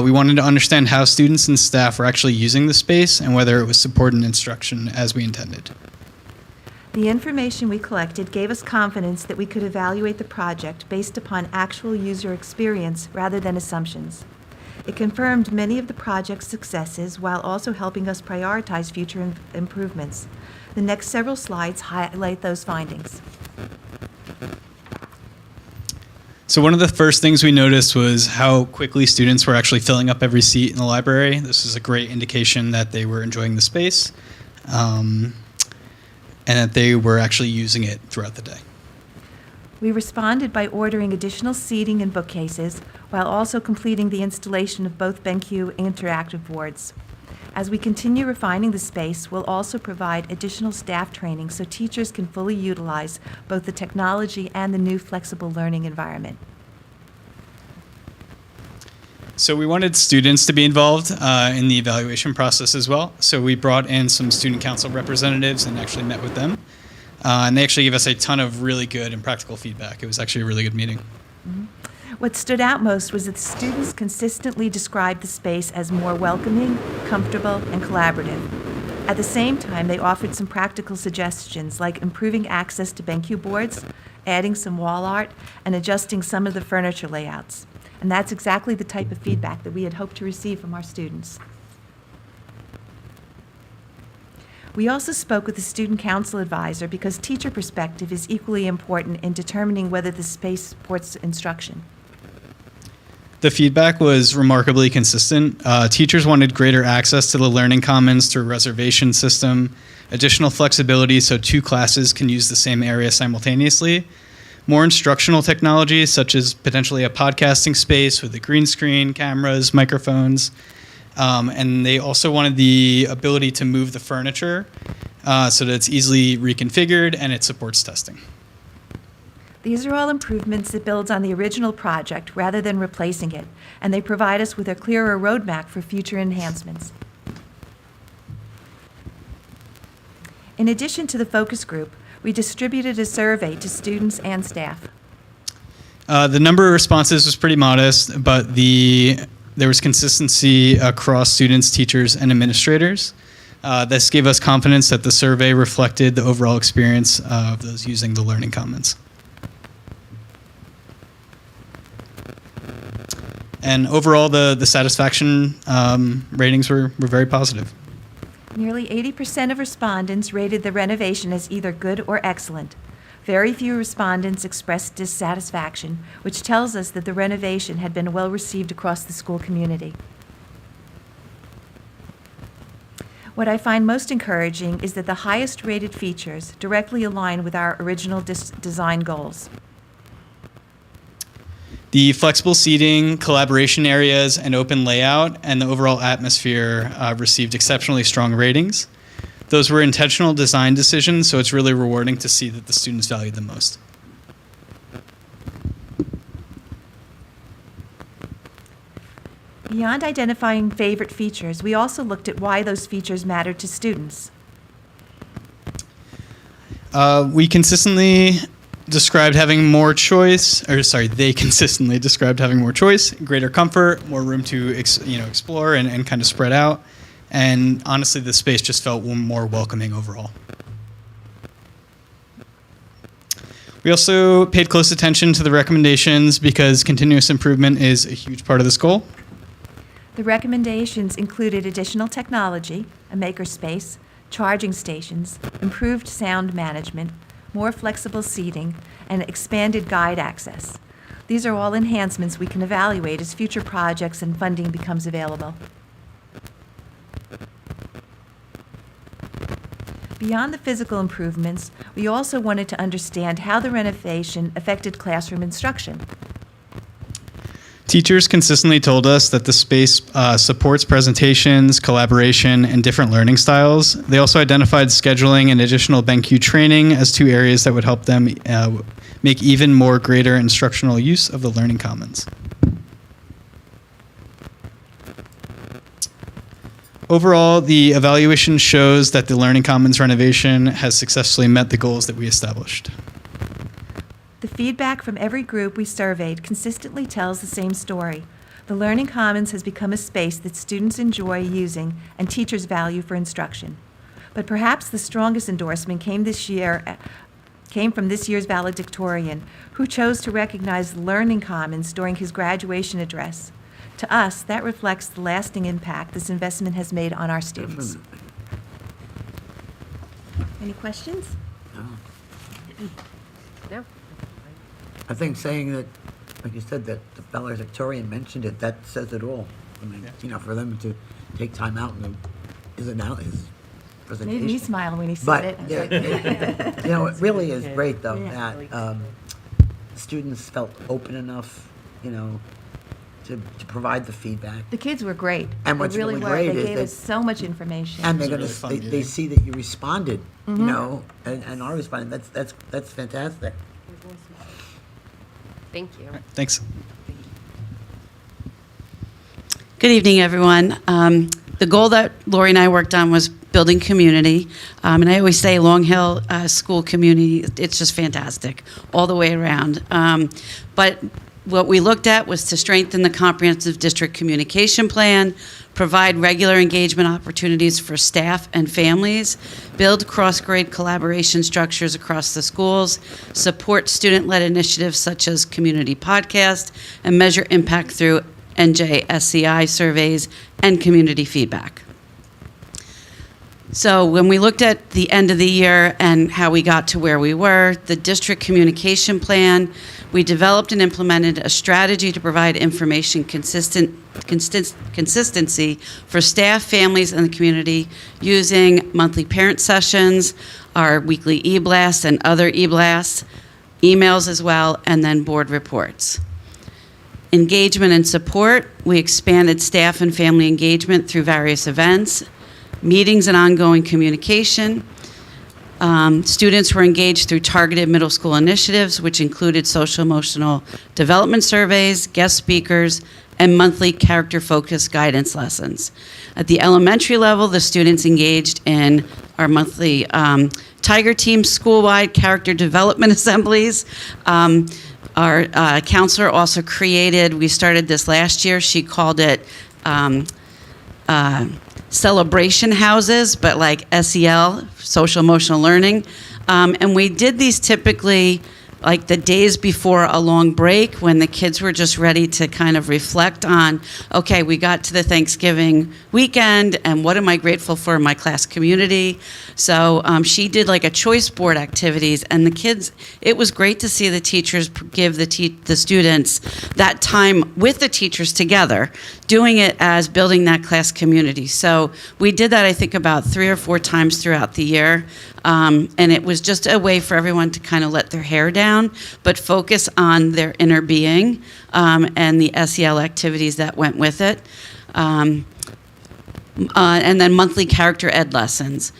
We wanted to understand how students and staff were actually using the space and whether it was supporting instruction as we intended.
The information we collected gave us confidence that we could evaluate the project based upon actual user experience rather than assumptions. It confirmed many of the project's successes while also helping us prioritize future improvements. The next several slides highlight those findings.
So one of the first things we noticed was how quickly students were actually filling up every seat in the library. This is a great indication that they were enjoying the space. And that they were actually using it throughout the day.
We responded by ordering additional seating and bookcases, while also completing the installation of both BenQ interactive boards. As we continue refining the space, we'll also provide additional staff training so teachers can fully utilize both the technology and the new flexible learning environment.
So we wanted students to be involved in the evaluation process as well. So we brought in some student council representatives and actually met with them. And they actually gave us a ton of really good and practical feedback. It was actually a really good meeting.
Mm-hmm. What stood out most was that the students consistently described the space as more welcoming, comfortable, and collaborative. At the same time, they offered some practical suggestions like improving access to BenQ boards, adding some wall art, and adjusting some of the furniture layouts. And that's exactly the type of feedback that we had hoped to receive from our students. We also spoke with the student council advisor because teacher perspective is equally important in determining whether the space supports instruction.
The feedback was remarkably consistent. Teachers wanted greater access to the Learning Commons through a reservation system, additional flexibility so 2 classes can use the same area simultaneously, more instructional technology such as potentially a podcasting space with a green screen, cameras, microphones, and they also wanted the ability to move the furniture so that it's easily reconfigured and it supports testing.
These are all improvements that builds on the original project rather than replacing it, and they provide us with a clearer roadmap for future enhancements. In addition to the focus group, we distributed a survey to students and staff.
The number of responses was pretty modest, but there was consistency across students, teachers, and administrators. This gave us confidence that the survey reflected the overall experience of those using the Learning Commons. And overall, the satisfaction ratings were very positive.
Nearly 80% of respondents rated the renovation as either good or excellent. Very few respondents expressed dissatisfaction, which tells us that the renovation had been well received across the school community. What I find most encouraging is that the highest rated features directly align with our original design goals.
The flexible seating, collaboration areas, and open layout, and the overall atmosphere received exceptionally strong ratings. Those were intentional design decisions, so it's really rewarding to see that the students valued them most.
Beyond identifying favorite features, we also looked at why those features mattered to students.
We consistently described having more choice, or sorry, they consistently described having more choice, greater comfort, more room to explore and kind of spread out. And honestly, the space just felt more welcoming overall. We also paid close attention to the recommendations because continuous improvement is a huge part of this goal.
The recommendations included additional technology, a makerspace, charging stations, improved sound management, more flexible seating, and expanded guide access. These are all enhancements we can evaluate as future projects and funding becomes available. Beyond the physical improvements, we also wanted to understand how the renovation affected classroom instruction.
Teachers consistently told us that the space supports presentations, collaboration, and different learning styles. They also identified scheduling and additional BenQ training as two areas that would help them make even more greater instructional use of the Learning Commons. Overall, the evaluation shows that the Learning Commons renovation has successfully met the goals that we established.
The feedback from every group we surveyed consistently tells the same story. The Learning Commons has become a space that students enjoy using and teachers value for instruction. But perhaps the strongest endorsement came from this year's valedictorian, who chose to recognize the Learning Commons during his graduation address. To us, that reflects the lasting impact this investment has made on our students. Any questions?
No.
I think saying that, like you said, that the valedictorian mentioned it, that says it all. I mean, for them to take time out and his presentation.
Made me smile when he said
But,
it. I was like,
it really is great, though,
Yeah.
that students felt open enough, to provide the feedback.
The kids were great.
And
They
what's
really
really
were.
great
They
is
gave
that-
us so much information.
And they're
It's a
gonna,
really fun
they
meeting.
see that you responded, and are responding. That's fantastic.
Thank you.
Thanks.
Good evening, everyone. The goal that Lori and I worked on was building community. And I always say Long Hill School community, it's just fantastic all the way around. But what we looked at was to strengthen the comprehensive district communication plan, provide regular engagement opportunities for staff and families, build cross-grade collaboration structures across the schools, support student-led initiatives such as community podcast, and measure impact through NJSCI surveys and community feedback. So when we looked at the end of the year and how we got to where we were, the district communication plan, we developed and implemented a strategy to provide information consistency for staff, families, and the community using monthly parent sessions, our weekly e-blasts and other e-blasts, emails as well, and then board reports. Engagement and support, we expanded staff and family engagement through various events, meetings and ongoing communication. Students were engaged through targeted middle school initiatives, which included social emotional development surveys, guest speakers, and monthly character-focused guidance lessons. At the elementary level, the students engaged in our monthly Tiger Team school-wide character development assemblies. Our counselor also created, we started this last year, she called it celebration houses, but like SEL, social emotional learning. And we did these typically like the days before a long break when the kids were just ready to kind of reflect on, okay, we got to the Thanksgiving weekend and what am I grateful for in my class community? So she did like a choice board activities, and the kids, it was great to see the teachers give the students that time with the teachers together, doing it as building that class community. So we did that, I think, about 3 or 4 times throughout the year. And it was just a way for everyone to kind of let their hair down, but focus on their inner being and the SEL activities that went with it. And then monthly character ed lessons.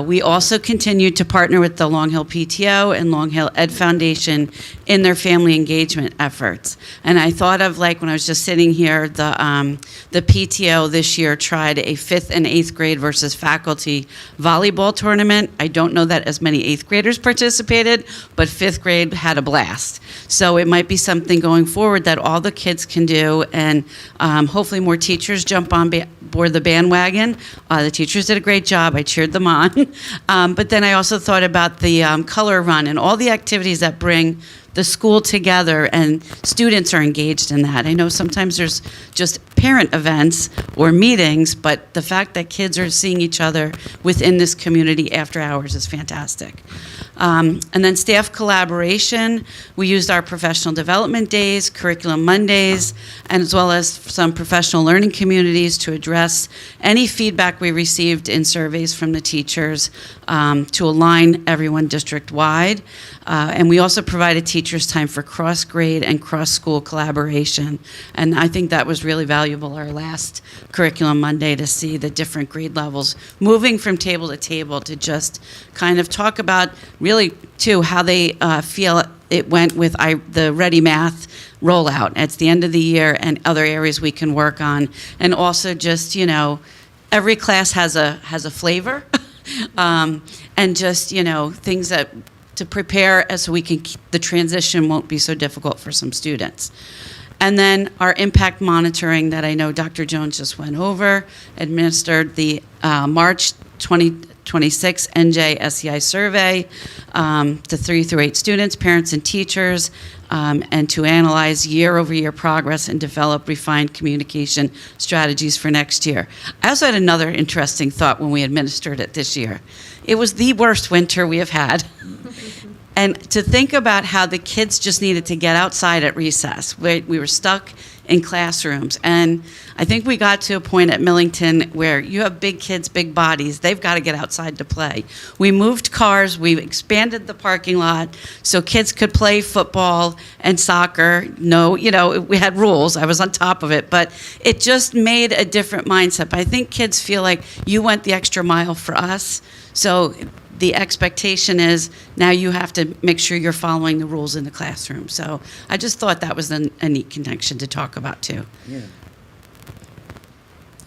We also continued to partner with the Long Hill PTO and Long Hill Ed Foundation in their family engagement efforts. And I thought of, like, when I was just sitting here, the PTO this year tried a 5th and 8th grade versus faculty volleyball tournament. I don't know that as many 8th graders participated, but 5th grade had a blast. So it might be something going forward that all the kids can do, and hopefully more teachers jump on board the bandwagon. The teachers did a great job. I cheered them on. But then I also thought about the color run and all the activities that bring the school together, and students are engaged in that. I know sometimes there's just parent events or meetings, but the fact that kids are seeing each other within this community after hours is fantastic. And then staff collaboration, we used our professional development days, curriculum Mondays, and as well as some professional learning communities to address any feedback we received in surveys from the teachers to align everyone district-wide. And we also provided teachers time for cross-grade and cross-school collaboration. And I think that was really valuable our last Curriculum Monday, to see the different grade levels moving from table to table to just kind of talk about really, too, how they feel it went with the Ready Math rollout. It's the end of the year and other areas we can work on. And also just, every class has a flavor. And just, things that to prepare as we can the transition won't be so difficult for some students. And then our impact monitoring that I know Dr. Jones just went over, administered the March 2026 NJ SEI survey to 3 through 8 students, parents, and teachers, and to analyze year-over-year progress and develop refined communication strategies for next year. I also had another interesting thought when we administered it this year. It was the worst winter we have had. And to think about how the kids just needed to get outside at recess. We were stuck in classrooms. And I think we got to a point at Millington where you have big kids, big bodies. They've got to get outside to play. We moved cars. We expanded the parking lot so kids could play football and soccer. No, we had rules. I was on top of it. But it just made a different mindset. But I think kids feel like you went the extra mile for us. So the expectation is now you have to make sure you're following the rules in the classroom. So I just thought that was a neat connection to talk about, too.
Yeah.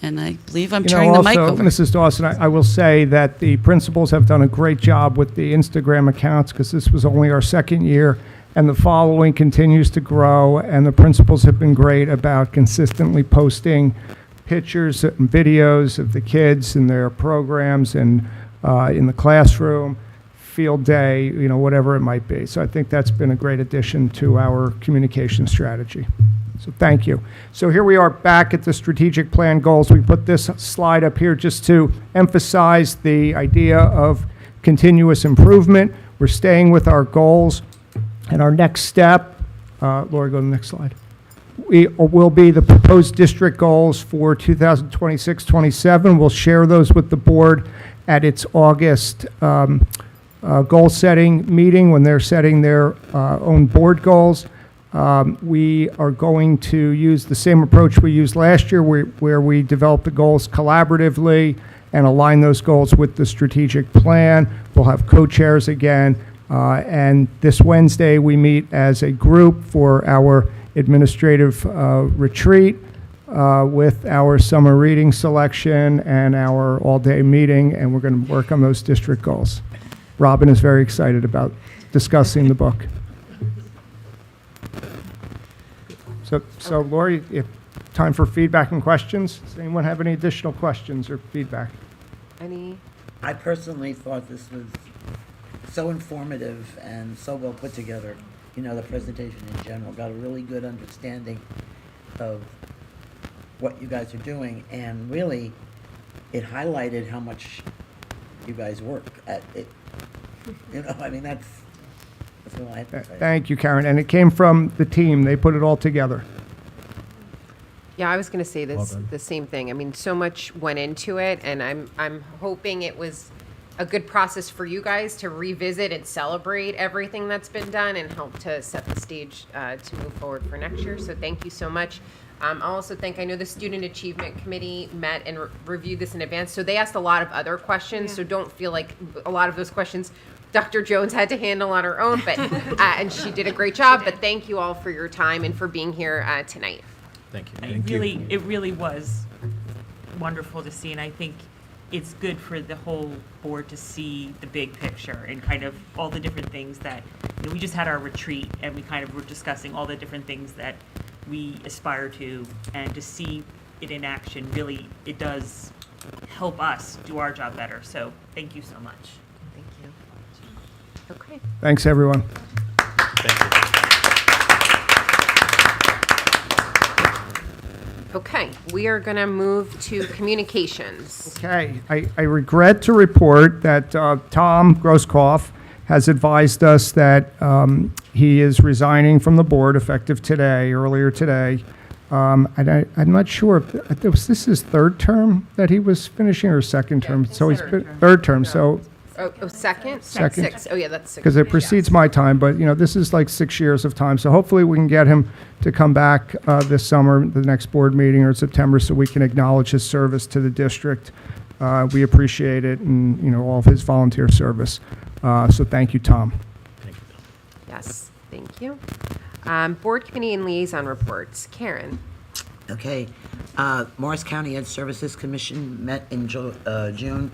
And I believe I'm turning the mic
also,
over.
Mrs. Dawson, I will say that the principals have done a great job with the Instagram accounts, because this was only our second year, and the following continues to grow, and the principals have been great about consistently posting pictures and videos of the kids and their programs and in the classroom, field day, whatever it might be. So I think that's been a great addition to our communication strategy. So thank you. So here we are back at the strategic plan goals. We put this slide up here just to emphasize the idea of continuous improvement. We're staying with our goals. And our next step, Laura, go to the next slide, will be the proposed district goals for 2026-27. We'll share those with the board at its August goal-setting meeting when they're setting their own board goals. We are going to use the same approach we used last year, where we develop the goals collaboratively and align those goals with the strategic plan. We'll have co-chairs again. And this Wednesday, we meet as a group for our administrative retreat with our summer reading selection and our all-day meeting, and we're going to work on those district goals. Robin is very excited about discussing the book. So Lori, if time for feedback and questions. Does anyone have any additional questions or feedback?
I personally thought this was so informative and so well put together. The presentation in general, got a really good understanding of what you guys are doing, and really it highlighted how much you guys work at it. That's what I have to say.
Thank you, Karen. And it came from the team. They put it all together.
Yeah, I was going to say the same thing. So much went into it, and I'm hoping it was a good process for you guys to revisit and celebrate everything that's been done and help to set the stage to move forward for next year. So thank you so much. I'll also I know the Student Achievement Committee met and reviewed this in advance, so they asked a lot of other questions, so don't feel like a lot of those questions Dr. Jones had to handle on her own, but and she did a great job. But thank you all for your time and for being here tonight.
Thank you.
It really was wonderful to see, and I think it's good for the whole board to see the big picture and kind of all the different things that, we just had our retreat and we kind of were discussing all the different things that we aspire to, and to see it in action, really, it does help us do our job better. So thank you so much.
Thank you. Okay.
Thanks, everyone.
Okay, we are going to move to communications.
Okay, I regret to report that Tom Grosskopf has advised us that he is resigning from the board effective today, earlier today. And I'm not sure if this is his third term that he was finishing, or second term. So he's been third term. So
Second?
Second.
Six. Oh, yeah, that's six.
because it precedes my time, but this is like 6 years of time. So hopefully we can get him to come back this summer, the next board meeting, or in September, so we can acknowledge his service to the district. We appreciate it, and all of his volunteer service. So thank you, Tom.
Yes, thank you. Board committee and liaison reports. Karen?
Okay, Morris County Ed Services Commission met in June,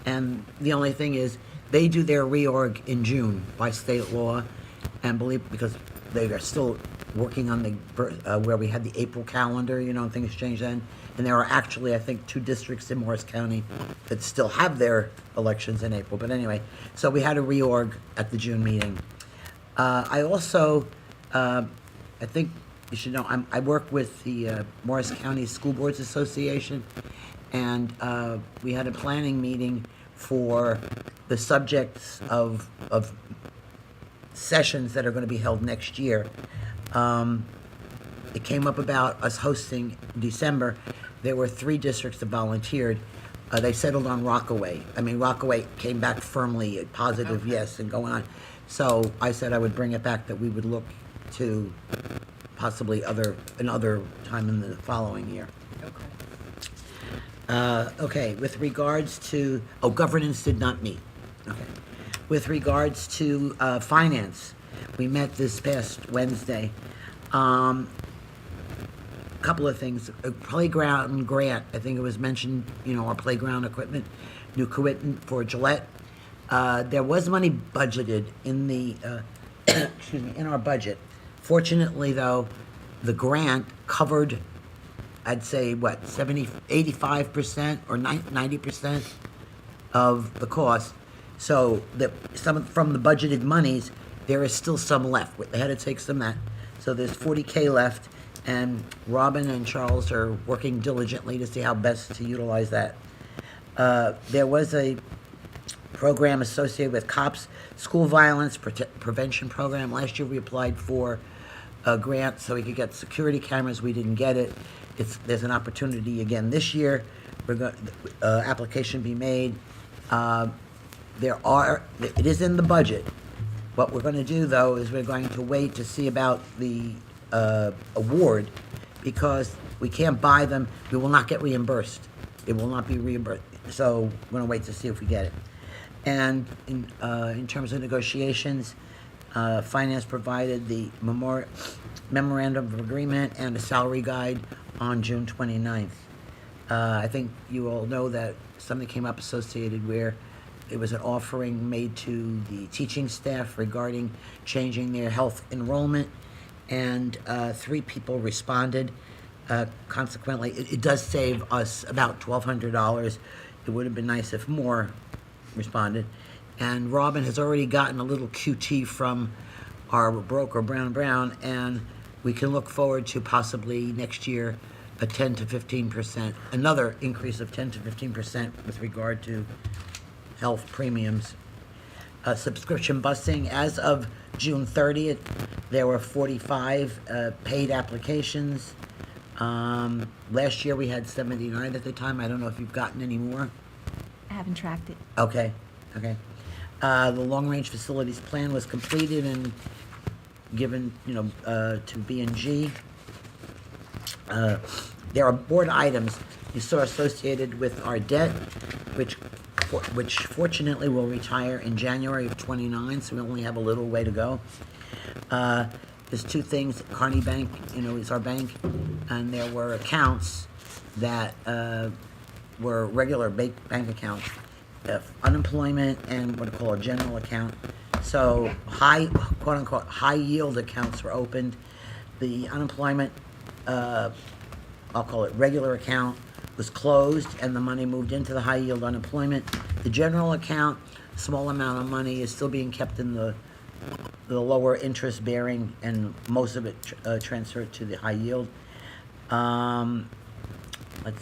and the only thing is, they do their reorg in June by state law, and because they are still working on the, where we had the April calendar, things change then, and there are actually, I think, 2 districts in Morris County that still have their elections in April, but anyway, so we had a reorg at the June meeting. I also, I think you should know, I work with the Morris County School Boards Association, and we had a planning meeting for the subjects of sessions that are going to be held next year. It came up about us hosting in December. There were 3 districts that volunteered. They settled on Rockaway. Rockaway came back firmly, positive yes, and going on. So I said I would bring it back, that we would look to possibly another time in the following year. Okay, with regards to, governance did not meet. Okay. With regards to finance, we met this past Wednesday. Couple of things. A playground grant, I think it was mentioned, our playground equipment, new equipment for Gillette. There was money budgeted in the, in our budget. Fortunately, though, the grant covered, I'd say, 85% or 90% of the cost. So from the budgeted monies, there is still some left. They had to take some of that. So there's $40K left, and Robin and Charles are working diligently to see how best to utilize that. There was a program associated with COPS, School Violence Prevention Program. Last year we applied for a grant so we could get security cameras. We didn't get it. There's an opportunity again this year. We're going application be made. It is in the budget. What we're going to do, though, is we're going to wait to see about the award, because we can't buy them. We will not get reimbursed. It will not be reimbursed. So we're going to wait to see if we get it. And in terms of negotiations, Finance provided the memorandum of agreement and a salary guide on June 29th. I think you all know that something came up associated where it was an offering made to the teaching staff regarding changing their health enrollment, and 3 people responded. Consequently, it does save us about $1,200. It would have been nice if more responded. And Robin has already gotten a little QT from our broker, Brown, and we can look forward to possibly next year a 10 to 15%, another increase of 10 to 15% with regard to health premiums. Subscription busing, as of June 30th, there were 45 paid applications. Last year we had 79 at the time. I don't know if you've gotten any more.
I haven't tracked it.
Okay. The long-range facilities plan was completed and given, to B&G. There are board items you saw associated with our debt, which which fortunately will retire in January of '29, so we only have a little way to go. There's two things. Carney Bank, is our bank, and there were accounts that were regular bank accounts, unemployment and what I call a general account. So quote unquote, high yield accounts were opened. The unemployment, I'll call it regular account, was closed, and the money moved into the high yield unemployment. The general account, small amount of money is still being kept in the lower interest bearing, and most of it transferred to the high yield. Let's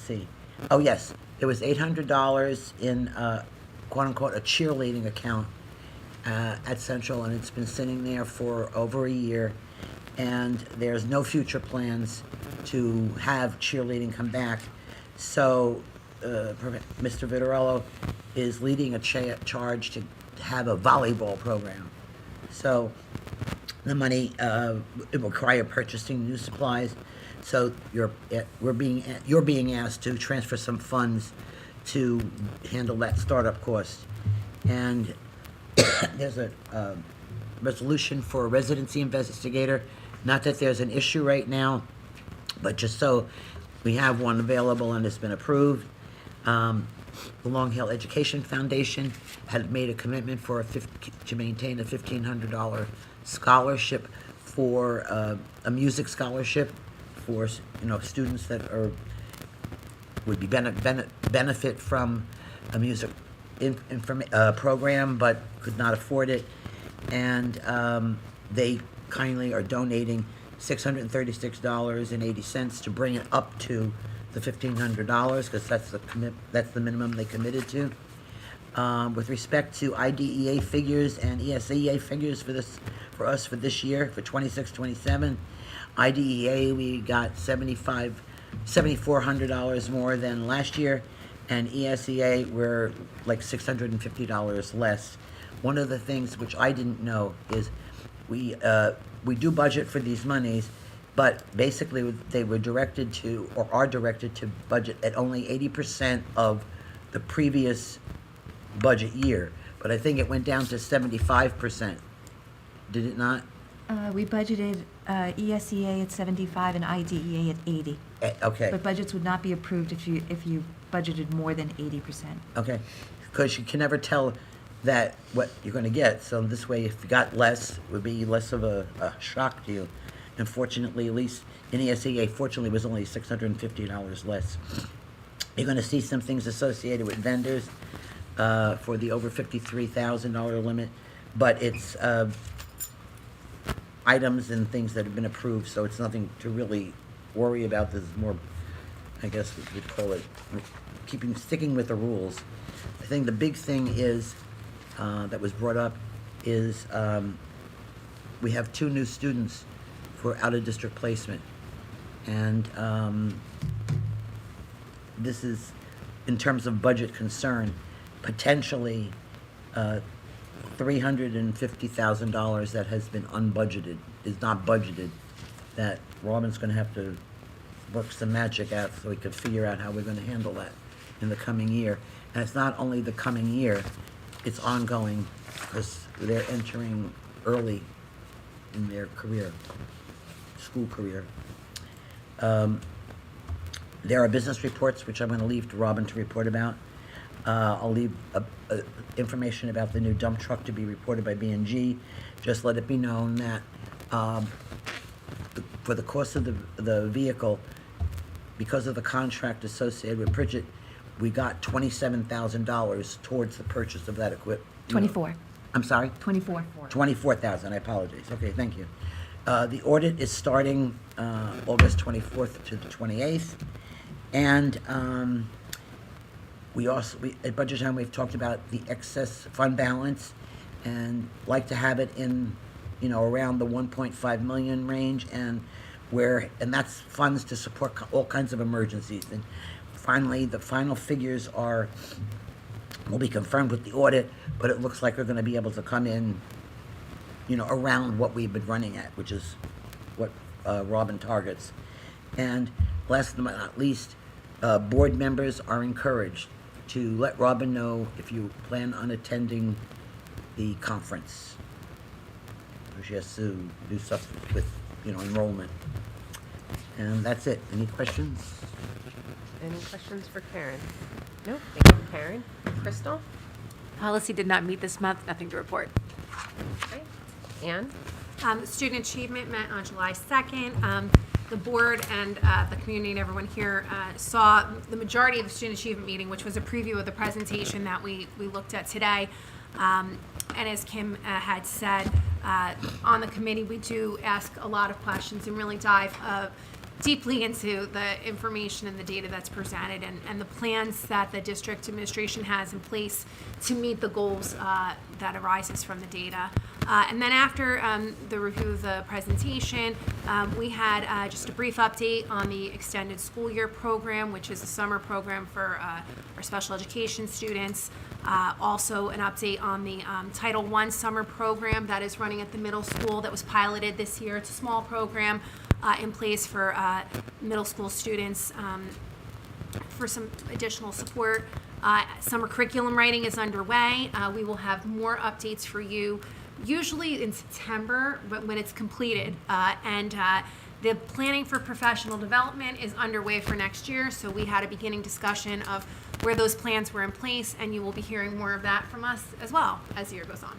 see. Oh yes, there was $800 in quote unquote a cheerleading account at Central, and it's been sitting there for over a year, and there's no future plans to have cheerleading come back. So Mr. Vitarello is leading a charge to have a volleyball program. So the money it will require purchasing new supplies. So you're being asked to transfer some funds to handle that startup cost. And there's a resolution for a residency investigator. Not that there's an issue right now, but just so we have one available and it's been approved. The Long Hill Education Foundation had made a commitment to maintain a $1,500 scholarship for a music scholarship for students that would be benefit from a music program but could not afford it, and they kindly are donating $636.80 to bring it up to the $1,500 because that's the minimum they committed to. With respect to IDEA figures and ESEA figures for us for this year, for 26-27, IDEA we got $7,400 more than last year, and ESEA we're like $650 less. One of the things which I didn't know is we do budget for these monies, but basically they were directed to, or are directed to, budget at only 80% of the previous budget year. But I think it went down to 75%. Did it not?
We budgeted ESEA at 75 and IDEA at 80.
Okay.
But budgets would not be approved if you budgeted more than 80%.
Okay, because you can never tell that what you're going to get. So this way, if you got less, it would be less of a shock to you. And fortunately, at least in ESEA, fortunately, it was only $650 less. You're going to see some things associated with vendors for the over $53,000 limit, but it's items and things that have been approved, so it's nothing to really worry about. This is more, I guess we'd call it, sticking with the rules. I think the big thing is, that was brought up, is we have 2 new students for out-of-district placement. And this is, in terms of budget concern, potentially $350,000 that has been unbudgeted, is not budgeted, that Robin's going to have to work some magic out so we could figure out how we're going to handle that in the coming year. And it's not only the coming year, it's ongoing, because they're entering early in their career, school career. There are business reports, which I'm going to leave to Robin to report about. I'll leave information about the new dump truck to be reported by B&G. Just let it be known that for the cost of the vehicle, because of the contract associated with Pritchett, we got $27,000 towards the purchase of that equipment.
24.
I'm sorry?
24.
24,000, I apologize. Okay, thank you. The audit is starting August 24th to the 28th. And at budget time, we've talked about the excess fund balance and like to have it in, around the 1.5 million range, and that's funds to support all kinds of emergencies. And finally, the final figures will be confirmed with the audit, but it looks like we're going to be able to come in, around what we've been running at, which is what Robin targets. And last but not least, board members are encouraged to let Robin know if you plan on attending the conference. She has to do stuff with, enrollment. And that's it. Any questions?
Any questions for Karen? Nope. Thank you, Karen. Crystal?
Policy did not meet this month, nothing to report.
Okay. Anne?
Student achievement met on July 2nd. The board and the community and everyone here saw the majority of the student achievement meeting, which was a preview of the presentation that we looked at today. And as Kim had said, on the committee, we do ask a lot of questions and really dive deeply into the information and the data that's presented and the plans that the district administration has in place to meet the goals that arises from the data. And then after the review of the presentation, we had just a brief update on the extended school year program, which is a summer program for our special education students. Also an update on the Title I summer program that is running at the middle school that was piloted this year. It's a small program in place for middle school students for some additional support. Summer curriculum writing is underway. We will have more updates for you usually in September, but when it's completed. And the planning for professional development is underway for next year. So we had a beginning discussion of where those plans were in place, and you will be hearing more of that from us as well as the year goes on.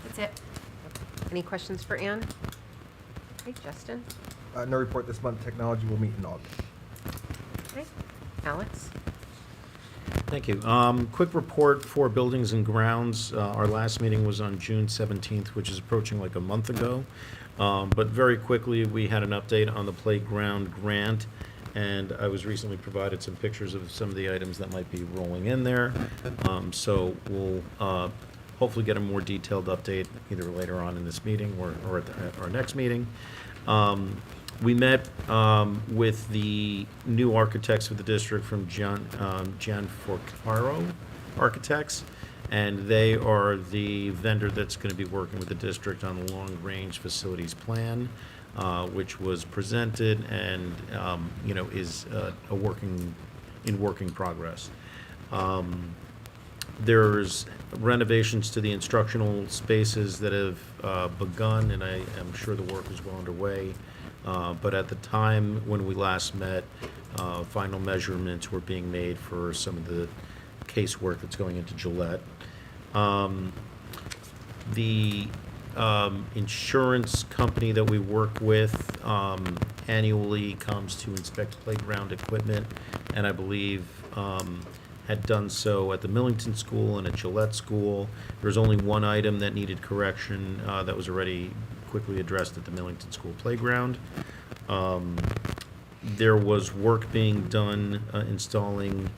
That's it.
Any questions for Anne? Okay, Justin?
No report this month. Technology will meet in August.
Okay. Alex?
Thank you. Quick report for buildings and grounds. Our last meeting was on June 17th, which is approaching like a month ago. But very quickly, we had an update on the playground grant, and I was recently provided some pictures of some of the items that might be rolling in there. So we'll hopefully get a more detailed update either later on in this meeting or at our next meeting. We met with the new architects of the district from Gianforcaro Architects, and they are the vendor that's going to be working with the district on the long-range facilities plan, which was presented and is in working progress. There's renovations to the instructional spaces that have begun, and I am sure the work is well underway. But at the time when we last met, final measurements were being made for some of the casework that's going into Gillette. The insurance company that we work with annually comes to inspect playground equipment, and I believe had done so at the Millington School and at Gillette School. There was only one item that needed correction that was already quickly addressed at the Millington School playground. There was work being done installing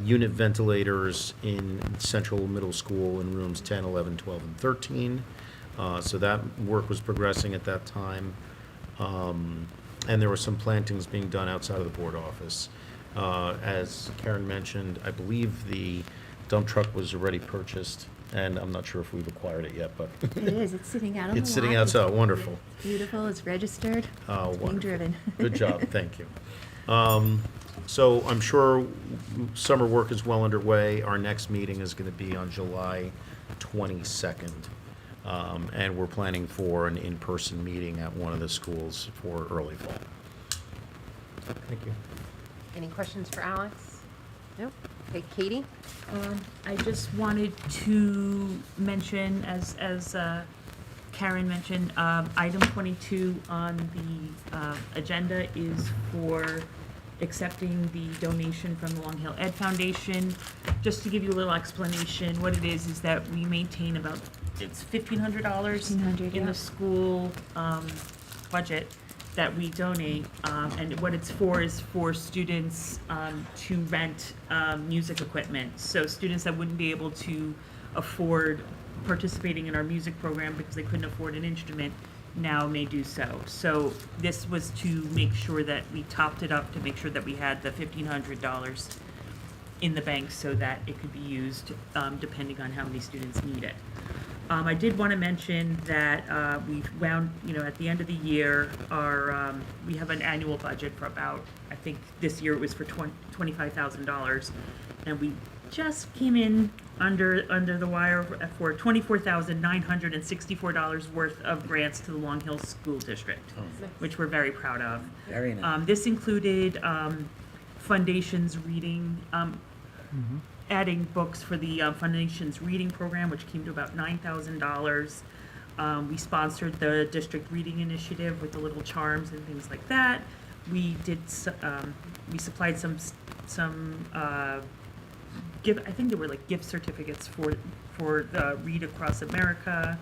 unit ventilators in Central Middle School in rooms 10, 11, 12, and 13. So that work was progressing at that time. And there were some plantings being done outside of the board office. As Karen mentioned, I believe the dump truck was already purchased, and I'm not sure if we've acquired it yet, but
It is. It's sitting out on the lot.
it's sitting outside. Wonderful.
It's beautiful. It's registered.
Oh,
It's being
wonderful.
driven.
Good job. Thank you. So I'm sure summer work is well underway. Our next meeting is going to be on July 22nd. And we're planning for an in-person meeting at one of the schools for early fall. Thank you.
Any questions for Alex? Nope. Okay, Katie?
I just wanted to mention, as Karen mentioned, item 22 on the agenda is for accepting the donation from the Long Hill Ed Foundation. Just to give you a little explanation, what it is that we maintain about, it's $1,500
$1,500,
in
yeah.
the school budget that we donate, and what it's for is for students to rent music equipment. So students that wouldn't be able to afford participating in our music program because they couldn't afford an instrument now may do so. So this was to make sure that we topped it up to make sure that we had the $1,500 in the bank so that it could be used depending on how many students need it. I did want to mention that we've wound, at the end of the year, we have an annual budget for about, I think this year it was for $25,000, and we just came in under the wire for $24,964 worth of grants to the Long Hill School District, which we're very proud of.
Very nice.
This included Foundation's reading, adding books for the Foundation's reading program, which came to about $9,000. We sponsored the district reading initiative with the little charms and things like that. We did. We supplied some I think there were like gift certificates for the Read Across America.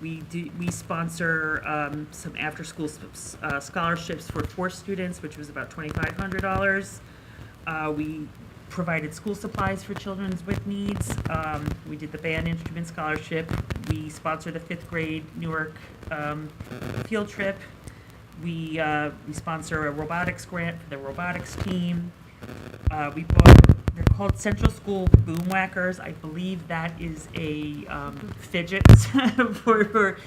We sponsor some after-school scholarships for 4 students, which was about $2,500. We provided school supplies for children with needs. We did the band instrument scholarship. We sponsored a 5th grade Newark field trip. We sponsor a robotics grant for the robotics team. We bought, they're called Central School Boom Whackers. I believe that is a fidget for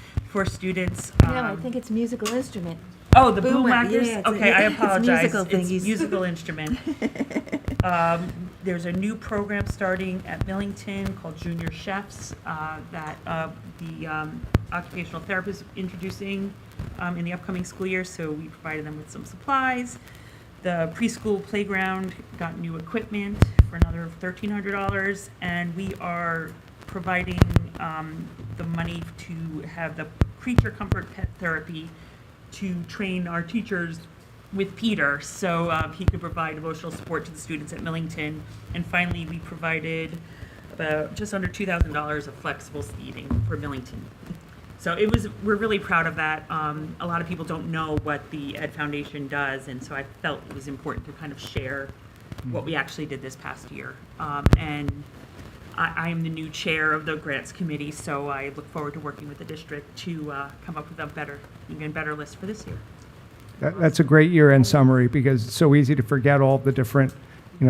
students.
No, I think it's musical instrument.
Oh, the boom whackers?
Yeah,
Okay, I apologize.
It's musical thingies.
It's musical instrument. There's a new program starting at Millington called Junior Chefs that the occupational therapist is introducing in the upcoming school year, so we provided them with some supplies. The preschool playground got new equipment for another $1,300, and we are providing the money to have the creature comfort pet therapy to train our teachers with Peter, so he could provide emotional support to the students at Millington. And finally, we provided about just under $2,000 of flexible seating for Millington. So we're really proud of that. A lot of people don't know what the Ed Foundation does, and so I felt it was important to kind of share what we actually did this past year. And I am the new chair of the grants committee, so I look forward to working with the district to come up with a even better list for this year.
That's a great year-end summary because it's so easy to forget all the different,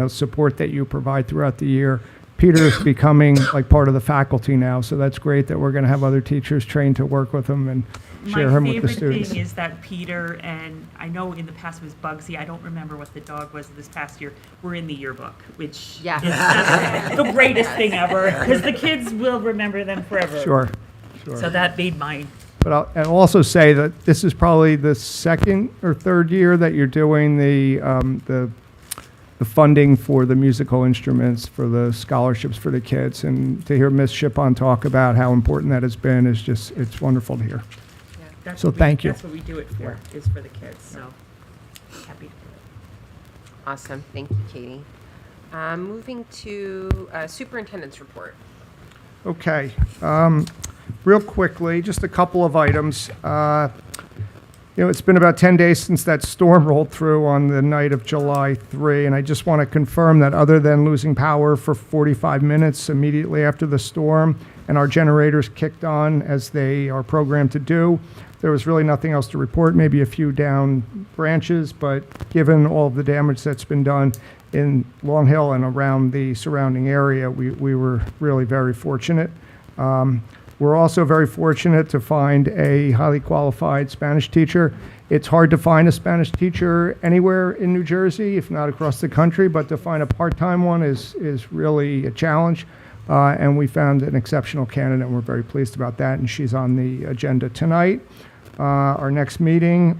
support that you provide throughout the year. Peter is becoming like part of the faculty now, so that's great that we're going to have other teachers trained to work with him and share him with the students.
My favorite thing is that Peter, and I know in the past it was Bugsy, I don't remember what the dog was this past year, were in the yearbook, which is just the greatest thing ever, because the kids will remember them forever.
Sure.
So that made mine.
But I'll also say that this is probably the second or third year that you're doing the funding for the musical instruments, for the scholarships for the kids. And to hear Ms. Shippon talk about how important that has been is just, it's wonderful to hear.
Yeah,
So thank you.
That's what we do it for, is for the kids, so happy to do it.
Awesome, thank you, Katie. Moving to superintendent's report.
Okay. Real quickly, just a couple of items. It's been about 10 days since that storm rolled through on the night of July 3, and I just want to confirm that other than losing power for 45 minutes immediately after the storm, and our generators kicked on as they are programmed to do, there was really nothing else to report, maybe a few down branches, but given all of the damage that's been done in Long Hill and around the surrounding area, we were really very fortunate. We're also very fortunate to find a highly qualified Spanish teacher. It's hard to find a Spanish teacher anywhere in New Jersey, if not across the country, but to find a part-time one is really a challenge. And we found an exceptional candidate, and we're very pleased about that, and she's on the agenda tonight. Our next meeting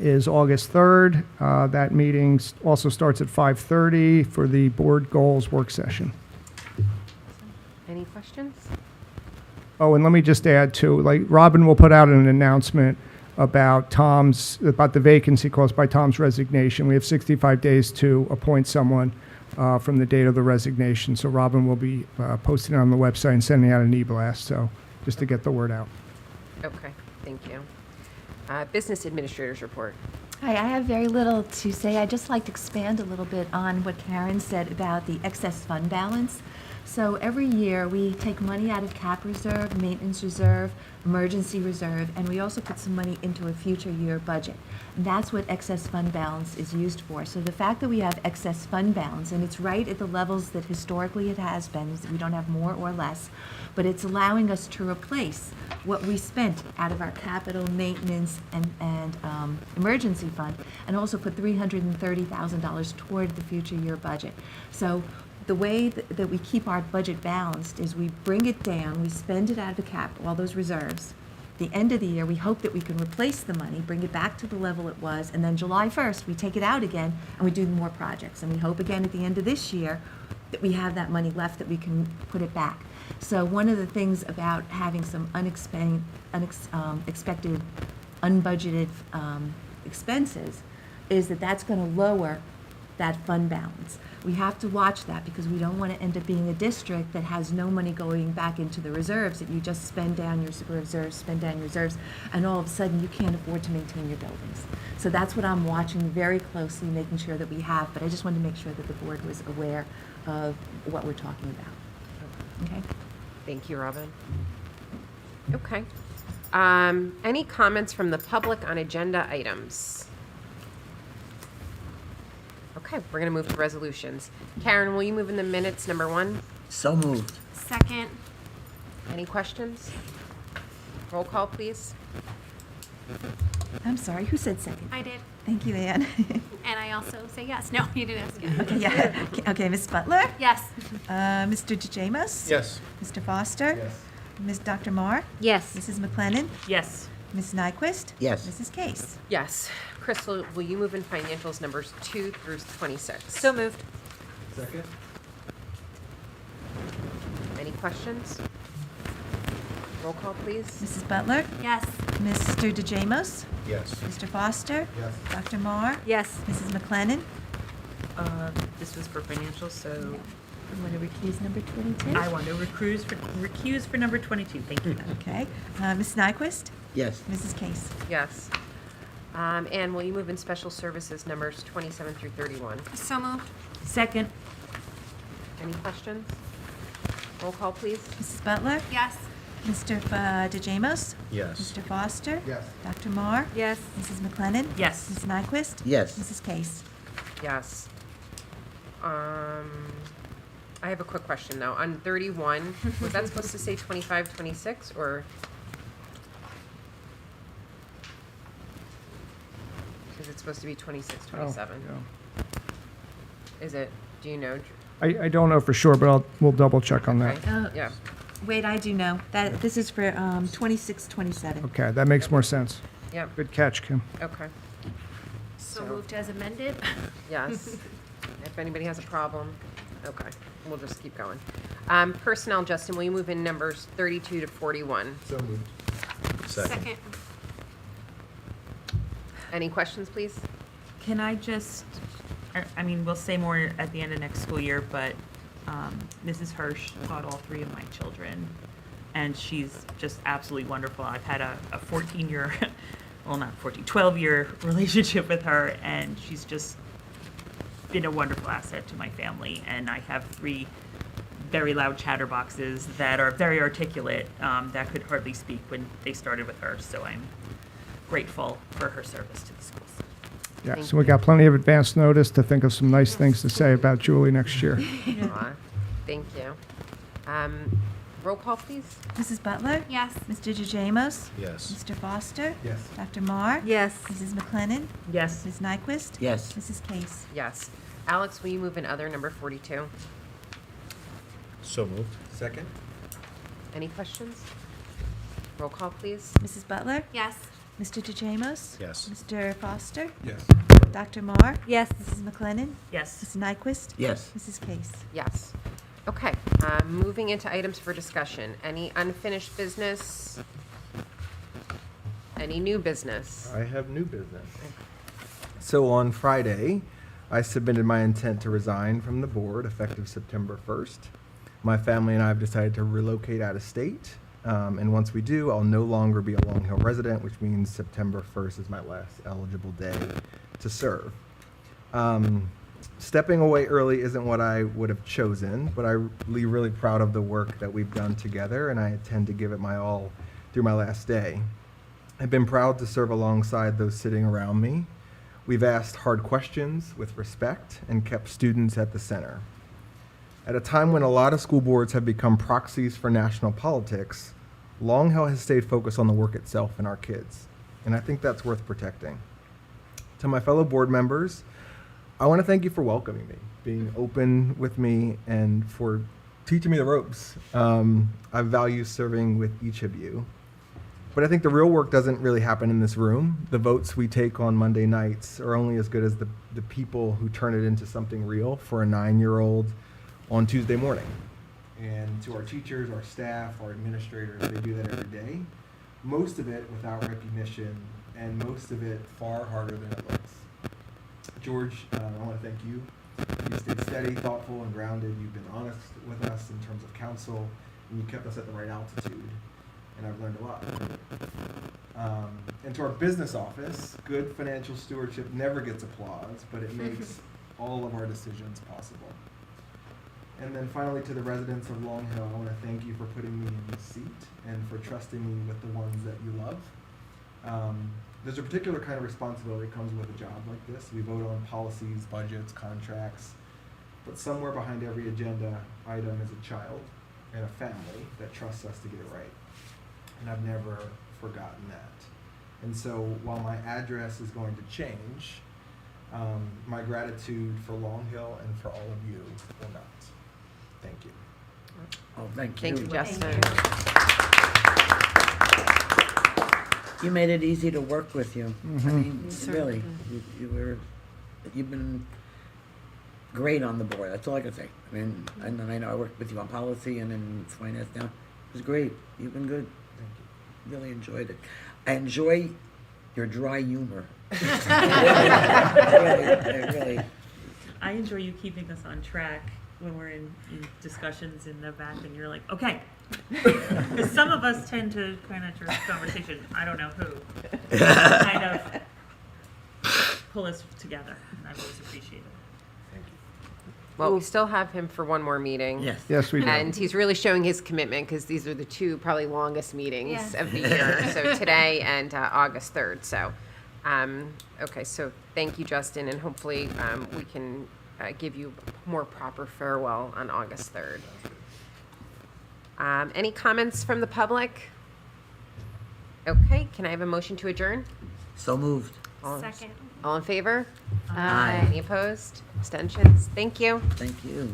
is August 3rd. That meeting also starts at 5:30 for the board goals work session.
Any questions?
Oh, and let me just add too, Robin will put out an announcement about the vacancy caused by Tom's resignation. We have 65 days to appoint someone from the date of the resignation. So Robin will be posting it on the website and sending out an e-blast, so just to get the word out.
Okay, thank you. Business administrator's report.
Hi, I have very little to say. I'd just like to expand a little bit on what Karen said about the excess fund balance. So every year, we take money out of cap reserve, maintenance reserve, emergency reserve, and we also put some money into a future year budget. And that's what excess fund balance is used for. So the fact that we have excess fund balance, and it's right at the levels that historically it has been, is that we don't have more or less, but it's allowing us to replace what we spent out of our capital maintenance and emergency fund, and also put $330,000 toward the future year budget. So the way that we keep our budget balanced is we bring it down, we spend it out of the cap, all those reserves. The end of the year, we hope that we can replace the money, bring it back to the level it was, and then July 1st, we take it out again and we do more projects. And we hope again at the end of this year that we have that money left that we can put it back. So one of the things about having some expected, unbudgeted expenses is that that's going to lower that fund balance. We have to watch that because we don't want to end up being a district that has no money going back into the reserves, that you just spend down your reserves, and all of a sudden you can't afford to maintain your buildings. So that's what I'm watching very closely, making sure that we have, but I just wanted to make sure that the board was aware of what we're talking about. Okay?
Thank you, Robin. Okay. Any comments from the public on agenda items? Okay, we're going to move to resolutions. Karen, will you move in the minutes, number 1?
So moved.
Second.
Any questions? Roll call, please.
I'm sorry, who said second?
I did.
Thank you, Ann.
And I also say yes. No, you didn't ask yet.
Okay, yeah. Okay, Ms. Butler?
Yes.
Mr. DeJamos?
Yes.
Mr. Foster?
Yes.
Ms. Dr. Marr?
Yes.
Mrs. McLennan?
Yes.
Ms. Nyquist?
Yes.
Mrs. Case?
Yes. Crystal, will you move in financials numbers 2 through 26?
So moved.
Second?
Any questions? Roll call, please.
Mrs. Butler?
Yes.
Mr. DeJamos?
Yes.
Mr. Foster?
Yes.
Dr. Marr?
Yes.
Mrs. McLennan?
This was for financials, so
You want to recuse number 22?
I want to recuse for number 22. Thank you.
Okay. Ms. Nyquist?
Yes.
Mrs. Case?
Yes. And will you move in special services numbers 27 through 31?
So moved.
Second.
Any questions? Roll call, please.
Mrs. Butler?
Yes.
Mr. DeJamos?
Yes.
Mr. Foster?
Yes.
Dr. Marr?
Yes.
Mrs. McLennan?
Yes.
Ms. Nyquist?
Yes.
Mrs. Case?
Yes. I have a quick question though. On 31, was that supposed to say 25, 26, or? Is it supposed to be 26, 27?
Oh,
Is it, do you know?
yeah. I don't know for sure, but we'll double check on that.
Okay. Yeah.
Wait, I do know. This is for 26, 27.
Okay, that makes more sense.
Yep.
Good catch, Kim.
Okay.
So moved as amended.
Yes. If anybody has a problem, okay, we'll just keep going. Personnel, Justin, will you move in numbers 32 to 41?
So moved.
Second.
Any questions, please?
Can I just, I mean, we'll say more at the end of next school year, but Mrs. Hirsch taught all 3 of my children, and she's just absolutely wonderful. I've had a 14-year, well, not 14, 12-year relationship with her, and she's just been a wonderful asset to my family. And I have 3 very loud chatterboxes that are very articulate, that could hardly speak when they started with her, so I'm grateful for her service to the schools.
Yeah,
Thank
so we got plenty of advance notice to think of some nice things to say about Julie next year.
Aw, thank you. Roll call, please.
Mrs. Butler?
Yes.
Mr. DeJamos?
Yes.
Mr. Foster?
Yes.
Dr. Marr?
Yes.
Mrs. McLennan?
Yes.
Ms. Nyquist?
Yes.
Mrs. Case?
Yes. Alex, will you move in other number 42?
So moved.
Second?
Any questions? Roll call, please.
Mrs. Butler?
Yes.
Mr. DeJamos?
Yes.
Mr. Foster?
Yes.
Dr. Marr?
Yes.
Mrs. McLennan?
Yes.
Mrs. Nyquist?
Yes.
Mrs. Case?
Yes. Okay, moving into items for discussion. Any unfinished business? Any new business?
I have new business. So on Friday, I submitted my intent to resign from the board effective September 1st. My family and I have decided to relocate out of state. And once we do, I'll no longer be a Long Hill resident, which means September 1st is my last eligible day to serve. Stepping away early isn't what I would have chosen, but I'm really proud of the work that we've done together, and I intend to give it my all through my last day. I've been proud to serve alongside those sitting around me. We've asked hard questions with respect and kept students at the center. At a time when a lot of school boards have become proxies for national politics, Long Hill has stayed focused on the work itself and our kids, and I think that's worth protecting. To my fellow board members, I want to thank you for welcoming me, being open with me, and for teaching me the ropes. I value serving with each of you. But I think the real work doesn't really happen in this room. The votes we take on Monday nights are only as good as the people who turn it into something real for a 9-year-old on Tuesday morning. And to our teachers, our staff, our administrators, they do that every day. Most of it without recognition, and most of it far harder than it looks. George, I want to thank you. You stayed steady, thoughtful, and grounded. You've been honest with us in terms of counsel, and you kept us at the right altitude. And I've learned a lot. And to our business office, good financial stewardship never gets applause, but it makes all of our decisions possible. And then finally, to the residents of Long Hill, I want to thank you for putting me in this seat and for trusting me with the ones that you love. There's a particular kind of responsibility that comes with a job like this. We vote on policies, budgets, contracts, but somewhere behind every agenda item is a child and a family that trusts us to get it right. And I've never forgotten that. And so while my address is going to change, my gratitude for Long Hill and for all of you will not. Thank you.
Oh, thank you.
Thank you, Justin.
You made it easy to work with you. I mean,
certainly
really, you've been great on the board. That's all I can say. I mean, and I know I worked with you on policy and in finance now. It was great. You've been good.
Thank you.
Really enjoyed it. I enjoy your dry humor. Really.
I enjoy you keeping us on track when we're in discussions in the back and you're like, okay. Because some of us tend to kind of direct conversation, I don't know who, kind of pull us together. And I always appreciate it.
Thank you.
Well, we still have him for one more meeting.
Yes.
Yes, we do.
And he's really showing his commitment because these are the two probably longest meetings
Yes.
of the year. So today and August 3rd. So, okay, so thank you, Justin, and hopefully we can give you a more proper farewell on August 3rd. Any comments from the public? Okay, can I have a motion to adjourn?
So moved.
Second.
All in favor?
Aye.
Any opposed? Abstentions? Thank you.
Thank you.